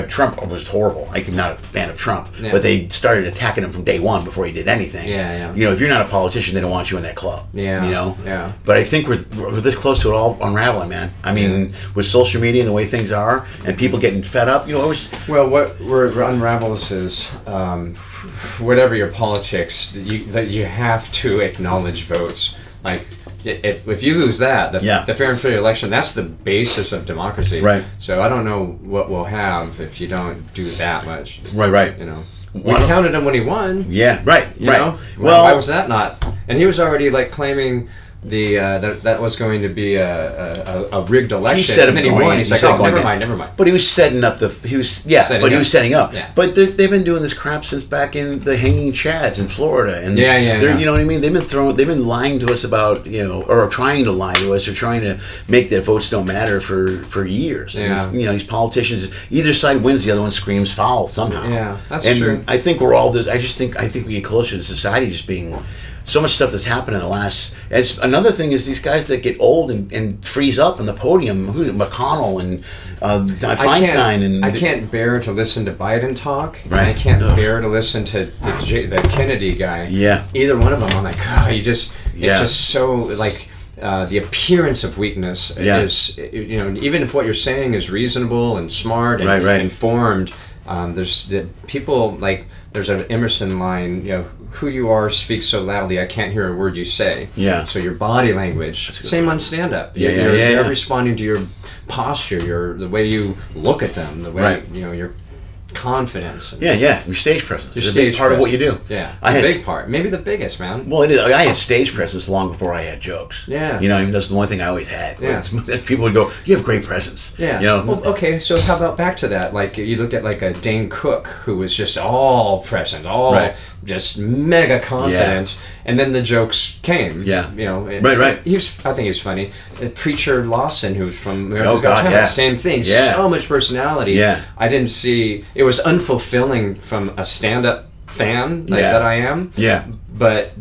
Trump was horrible. I'm not a fan of Trump, but they started attacking him from day one before he did anything. If you're not a politician, they don't want you in that club. But I think we're this close to it all unraveling, man. I mean, with social media and the way things are, and people getting fed up. What unravels is whatever your politics, that you have to acknowledge votes. Like, if you lose that, the fair and free election, that's the basis of democracy. Right. So I don't know what we'll have if you don't do that much. Right. We counted him when he won. Yeah, right. You know? Well, why was that not? And he was already like claiming that was going to be a rigged election. He said and then he won. He's like, oh, never mind. But he was setting up he was setting up. Yeah. But they've been doing this crap since back in the hanging chads in Florida, and you know what I mean. They've been lying to us about or trying to lie to us, or trying to make that votes don't matter for years. Yeah. And these politicians, either side wins, the other one screams foul somehow. Yeah, that's true. And I think we're all this. I think we get closer to society just being. So much stuff that's happened in the last. Another thing is these guys that get old and freeze up on the podium. McConnell and Feinstein. I can't bear to listen to Biden talk. Right. And I can't bear to listen to the Kennedy guy. Yeah. Either one of them. I'm like, God, it's just so like. The appearance of weakness is, even if what you're saying is reasonable and smart and informed, there's an Emerson line, who you are speaks so loudly I can't hear a word you say. Yeah. So your body language, same on stand-up. Yeah, You're responding to your posture, the way you look at them, the way your confidence. Your stage presence. Your It's a big part of what you do. Yeah, I had a big part, maybe the biggest, man. Well, it is. I had stage presence long before I had jokes. Yeah, you know, I mean, that's the one thing I always had. Yeah, people would go, "You have great presence." Yeah, you know. Well, okay, so how about back to that? Like you look at like a Dane Cook, who was just all present, just mega confidence, and then the jokes came. Yeah, you know, right. I think he was funny. Preacher Lawson, who's from America's Got Talent, same thing. Yeah. So much personality. Yeah, I didn't see. It was unfulfilling from a stand-up fan that I am. Yeah. But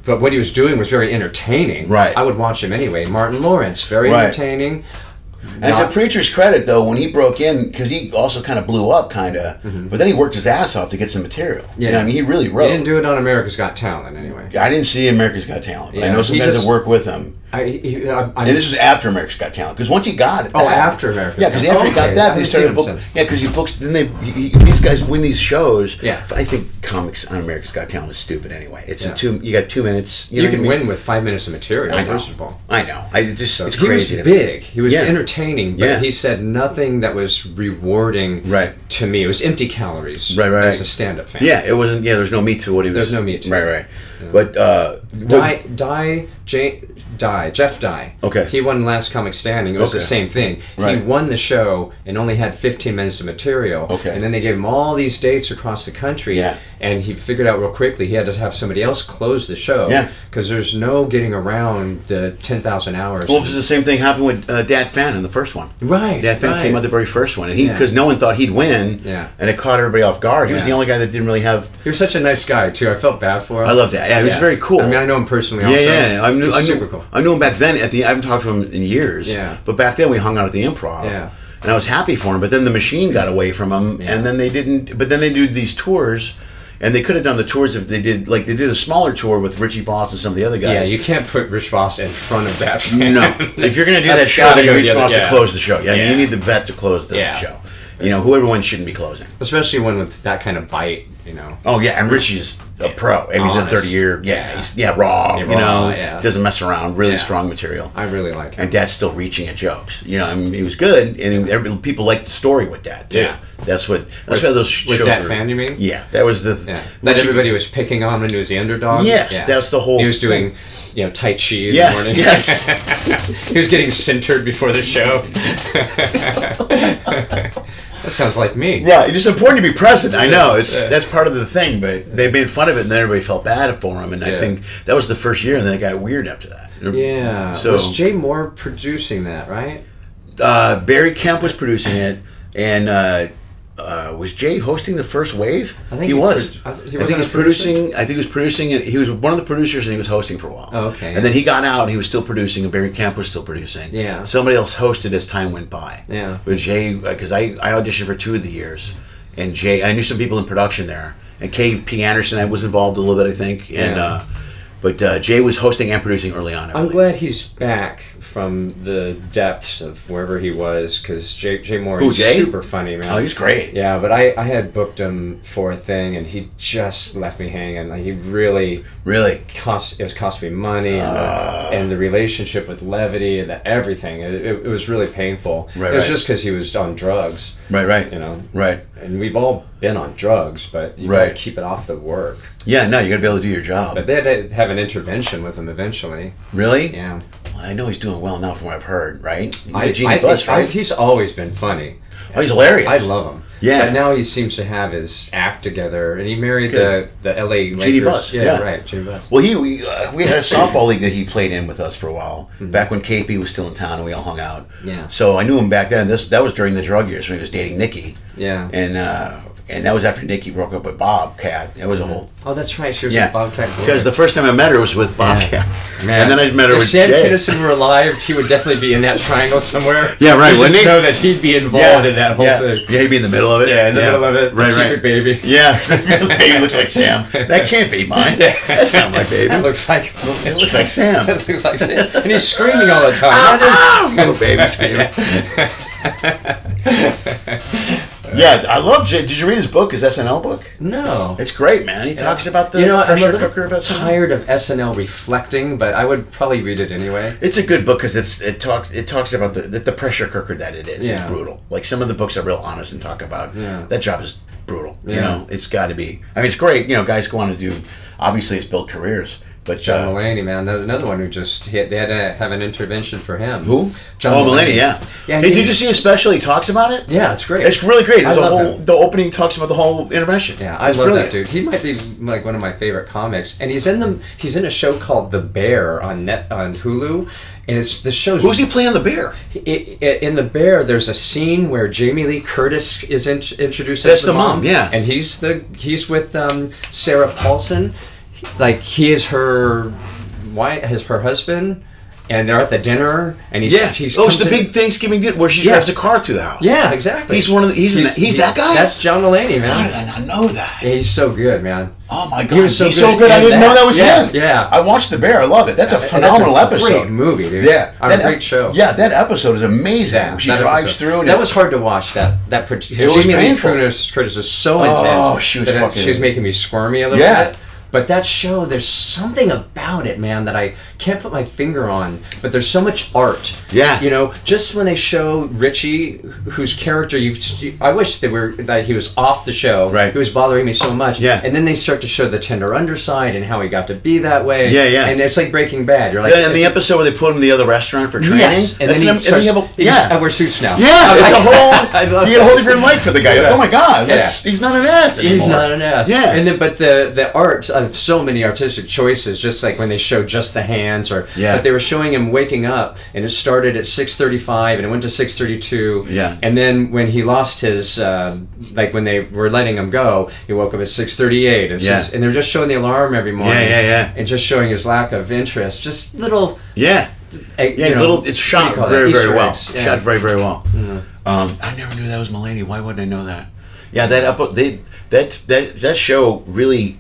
what he was doing was very entertaining. Right. I would watch him anyway. Martin Lawrence, very entertaining. And to Preacher's credit, though, when he broke in, because he also kind of blew up, but then he worked his ass off to get some material. Yeah. You know, I mean, he really wrote. He didn't do it on America's Got Talent, anyway. I didn't see America's Got Talent, but I know some guys that work with him. And this was after America's Got Talent, because once he got it, after America's because after he got that, they started book. Yeah, because he books. Then these guys win these shows. Yeah, I think comics on America's Got Talent is stupid anyway. It's you got 2 minutes. You can win with 5 minutes of material. First of all, I know. It's crazy. He was big. He was entertaining, but he said nothing that was rewarding. To me, it was empty calories. Right. As a stand-up fan. Yeah, it wasn't. Yeah, there's no meat to what he was. There's no meat to it. Right. Yeah. But Jeff Dye. Okay. He won Last Comic Standing. It was the same thing. He won the show and only had 15 minutes of material. Okay. And then they gave him all these dates across the country. Yeah. And he figured out real quickly he had to have somebody else close the show. Yeah. Because there's no getting around the 10,000 hours. Well, the same thing happened with Dad Fan in the first one. Right. Dad Fan came out the very first one, and because no one thought he'd win. Yeah. And it caught everybody off guard. He was the only guy that didn't really have. He was such a nice guy too. I felt bad for him. I loved that. Yeah, he was very cool. I mean, I know him personally. Also. Yeah. I knew super cool. I knew him back then. I haven't talked to him in years. Yeah. But back then we hung out at the Improv. Yeah. And I was happy for him. But then the machine got away from him, and then they didn't. But then they do these tours. And they could have done the tours if they did, like they did a smaller tour with Richie Voss and some of the other guys. Yeah, you can't put Rich Voss in front of that fan. No. If you're going to do that show, then you need Rich Voss to close the show. Yeah, I mean, you need the vet to close the show. You know, whoever wins shouldn't be closing. Especially one with that kind of bite, you know. Oh, yeah, and Richie's a pro. And he's a 30-year, he's raw, you know, doesn't mess around, really strong material. I really like him. And Dad's still reaching at jokes. You know, I mean, he was good, and people liked the story with Dad, too. Yeah. That's why those shows with that were, fan, you mean? Yeah, that was the... That everybody was picking on when he was the underdog? Yes, that's the whole He was doing, Tai Chi in the morning. Yes, He was getting centered before the show. That sounds like me. Yeah, it's important to be present. I know that's part of the thing, but they made fun of it, and then everybody felt bad for him. And I think that was the first year, and then it got weird after that. Yeah. So was Jay Moore producing that, right? Barry Kemp was producing it, and was Jay hosting the first wave? I think he was. I think he was producing. I think he was producing it. He was one of the producers, and he was hosting for a while. Oh, okay. And then he got out, and he was still producing, and Barry Kemp was still producing. Yeah. Somebody else hosted as time went by. Yeah. But Jay, because I auditioned for 2 of the years, and Jay, I knew some people in production there, and K.P. Anderson, I was involved a little bit, I think, and. But Jay was hosting and producing early on. I'm glad he's back from the depths of wherever he was, because Jay Moore is super funny, man. Oh, he's great. Yeah, but I had booked him for a thing, and he just left me hanging. Like, he really it was costing me money, and the relationship with levity and everything. It was really painful. It was just because he was on drugs. Right. You know. Right. And we've all been on drugs, but you gotta keep it off the work. Yeah, no, you gotta be able to do your job. But they had to have an intervention with him eventually. Really? Yeah. Well, I know he's doing well now from what I've heard, right? He's always been funny. Oh, he's hilarious. I love him. Yeah. But now he seems to have his act together, and he married the L.A. Lakers. Bus. Yeah, right, Jeannie Buss. Well, we had a softball league that he played in with us for a while, back when KP was still in town and we all hung out. Yeah. So I knew him back then. That was during the drug years when he was dating Nikki. Yeah. And that was after Nikki broke up with Bobcat. It was a whole... Oh, that's right. She was with Bobcat. Because the first time I met her was with Bobcat. Man. And then I met her with Jay. If Sam Kinison were alive, he would definitely be in that triangle somewhere. Yeah, right. We just know that he'd be involved in that whole thing. Yeah, he'd be in the middle of it. Yeah, in the middle of it. Right, Secret baby. Yeah. The baby looks like Sam. That can't be mine. That's not my baby. That looks like... It looks like Sam. That looks like Sam. And he's screaming all the time. Little baby screaming. Yeah, I love Jay. Did you read his book, his SNL book? No. It's great, man. He talks about the pressure cooker of SNL. I'm tired of SNL reflecting, but I would probably read it anyway. It's a good book because it talks about the pressure cooker that it is. Yeah. It's brutal. Like some of the books are real honest and talk about that job is brutal. Yeah. You know, it's got to be. I mean, it's great. You know, guys go on to do. Obviously, it's built careers. But John Mulaney, man, there's another one who they had to have an intervention for him. Who? John Mulaney, yeah. Yeah. Hey, did you see his special? He talks about it. Yeah, it's great. It's really great. I love him. The opening talks about the whole intervention. Yeah, I love that dude. He might be like one of my favorite comics, and he's in a show called The Bear on Hulu, and it's the show's. Who's he playing the bear? In The Bear, there's a scene where Jamie Lee Curtis is introduced. That's as the mom, yeah, and he's with Sarah Paulson, like he is her. Why has her husband, and they're at the dinner, and he's it's the big Thanksgiving dinner where she drives the car through the house. Yeah, exactly. He's that guy. That's John Mulaney, man. How did I not know that? Yeah, he's so good, man. Oh my God, he's so good. I didn't know that was him. Yeah, I watched The Bear. I love it. That's a phenomenal episode. Great movie, dude. Yeah, a great show. Yeah, that episode is amazing. Yeah, she drives through. That was hard to watch. Jamie Lee Curtis is so intense. Oh, she was making me squirmy a little bit. But that show, there's something about it, man, that I can't put my finger on. But there's so much art. Yeah. You know, just when they show Richie, whose character I wish that he was off the show. Right. He was bothering me so much. Yeah. And then they start to show the tender underside and how he got to be that way. Yeah, yeah. And it's like Breaking Bad. You're like, and the episode where they put him in the other restaurant for training. Yes. And then I wear suits now. Yeah. It's a whole. You get a whole different light for the guy. Yeah. Like, oh my God, he's not an ass anymore. He's not an ass. Yeah. And but the art of so many artistic choices, just like when they show just the hands, but they were showing him waking up, and it started at 6:35 and it went to 6:32. Yeah. And then when he lost his, like when they were letting him go, he woke up at 6:38. And they're just showing the alarm every morning. Yeah. And just showing his lack of interest. Just little. Yeah. It's shot very, very well. Yeah. Shot very, very well. Mm-hmm. I never knew that was Mulaney. Why wouldn't I know that? Yeah, that show really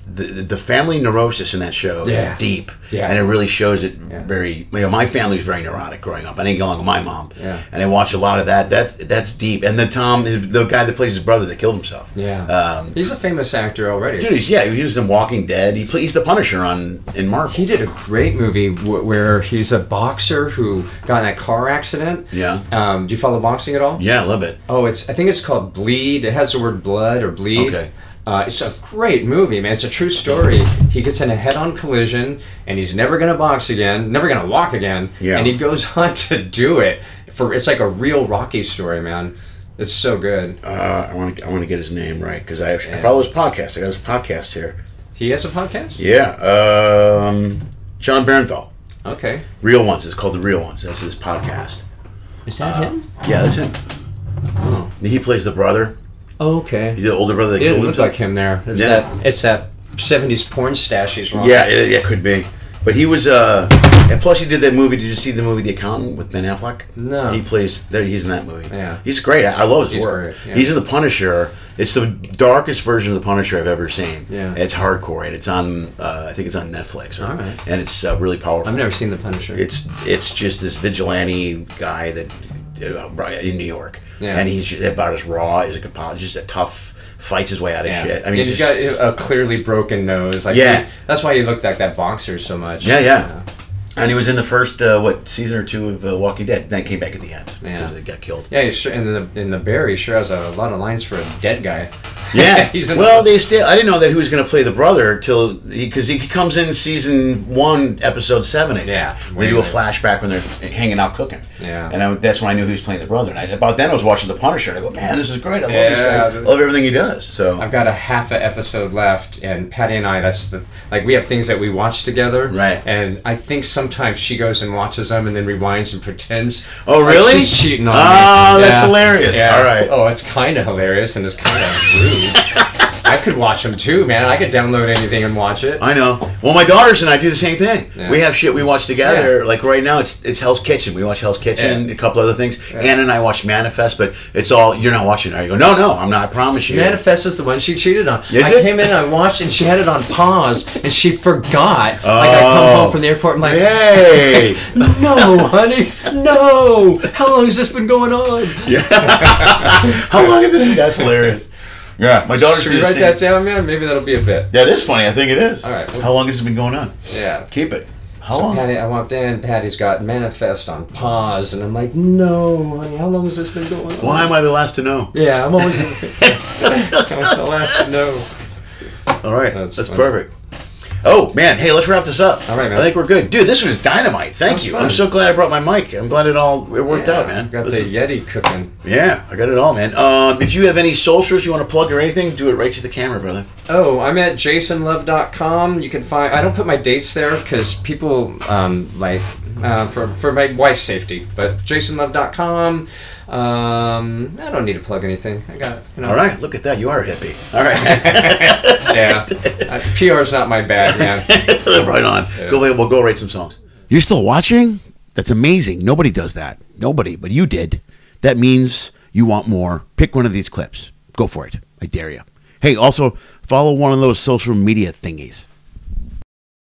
the family neurosis in that show is deep, and it really shows it very. You know, my family was very neurotic growing up. I didn't get along with my mom, and I watched a lot of that. That's deep. And the guy that plays his brother that killed himself. Yeah, he's a famous actor already. Dude, he was in Walking Dead. He's the Punisher in Marvel. He did a great movie where he's a boxer who got in that car accident. Yeah. Do you follow boxing at all? Yeah, a little bit. Oh, I think it's called Bleed. It has the word blood or bleed. Okay. It's a great movie, man. It's a true story. He gets in a head-on collision, and he's never going to box again, never going to walk again, and he goes on to do it. It's like a real Rocky story, man. It's so good. I want to get his name right, because I follow his podcast. I got his podcast here. He has a podcast? Yeah. John Bernthal. Okay. Real Ones. It's called The Real Ones. That's his podcast. Is that him? Yeah, that's him. Oh. He plays the brother. Oh, okay. The older brother that killed himself. It didn't look like him there. It's that 70s porn stash he's wrong. Yeah, it could be. But he was, and plus he did that movie. Did you see the movie The Accountant with Ben Affleck? No. He's in that movie. Yeah. He's great. I love his work. Great, yeah. He's in The Punisher. It's the darkest version of The Punisher I've ever seen. Yeah. It's hardcore, and it's on, I think it's on Netflix. All right. And it's really powerful. I've never seen The Punisher. It's just this vigilante guy that in New York. Yeah. And he's about as raw as it could possibly. Just a tough, fights his way out of shit. I mean, he's got a clearly broken nose. Like, that's why he looked like that boxer so much. Yeah. And he was in the first season or two of Walking Dead. Then came back at the end because he got killed. Yeah, in the Bear, he sure has a lot of lines for a dead guy. Yeah. Well, I didn't know that he was going to play the brother because he comes in season 1, episode 7. Yeah. They do a flashback when they're hanging out cooking. Yeah. And that's when I knew he was playing the brother. And about then I was watching The Punisher. And I go, man, this is great. I love this guy. I love everything he does. So I've got a half an episode left, and Patty and I, we have things that we watch together. Right. And I think sometimes she goes and watches them and then rewinds and pretends. Oh, really? Like she's cheating on me. Oh, that's hilarious. Yeah. All right. Oh, it's kind of hilarious and it's kind of rude. I could watch them too, man. I could download anything and watch it. I know. Well, my daughters and I do the same thing. Yeah. We have shit we watch together. Like right now, it's Hell's Kitchen. We watch Hell's Kitchen, a couple other things. Anna and I watch Manifest, but it's all, you're not watching it. I go, no, I'm not. I promise you. Manifest is the one she cheated on. Is I it? came in, I watched, and she had it on pause, and she forgot. Like I come home from the airport, I'm like, hey, no, honey, no. How long has this been going on? yeah. How long has this been? That's hilarious. Yeah, my daughters. Should we write that down, man? Maybe that'll be a bit. That is funny. I think it is. All right. How long has it been going on? Yeah. Keep it. How So long? Patty, I walked in. Patty's got Manifest on pause, and I'm like, "No, honey, how long has this been going on?" Why am I the last to know? Yeah, I'm always the last to know. All right, That's that's funny. perfect. Oh man, hey, let's wrap this up. All right, man. I think we're good, dude. This was dynamite. Thank was you. fun. I'm so glad I brought my mic. I'm glad it worked out, man. Got This the is- Yeti cooking. Yeah, I got it all, man. If you have any socials you want to plug or anything, do it right to the camera, brother. Oh, I'm at jasonlove.com. You can find. I don't put my dates there because people for my wife's safety. But jasonlove.com. I don't need to plug anything. I got it. You know. All right, look at that. You are a hippie. All right. Yeah. PR is not my bag, man. Right on. Yeah. We'll go write some songs. You're still watching? That's amazing. Nobody does that. Nobody, but you did. That means you want more. Pick one of these clips. Go for it. I dare you. Hey, also follow one of those social media thingies.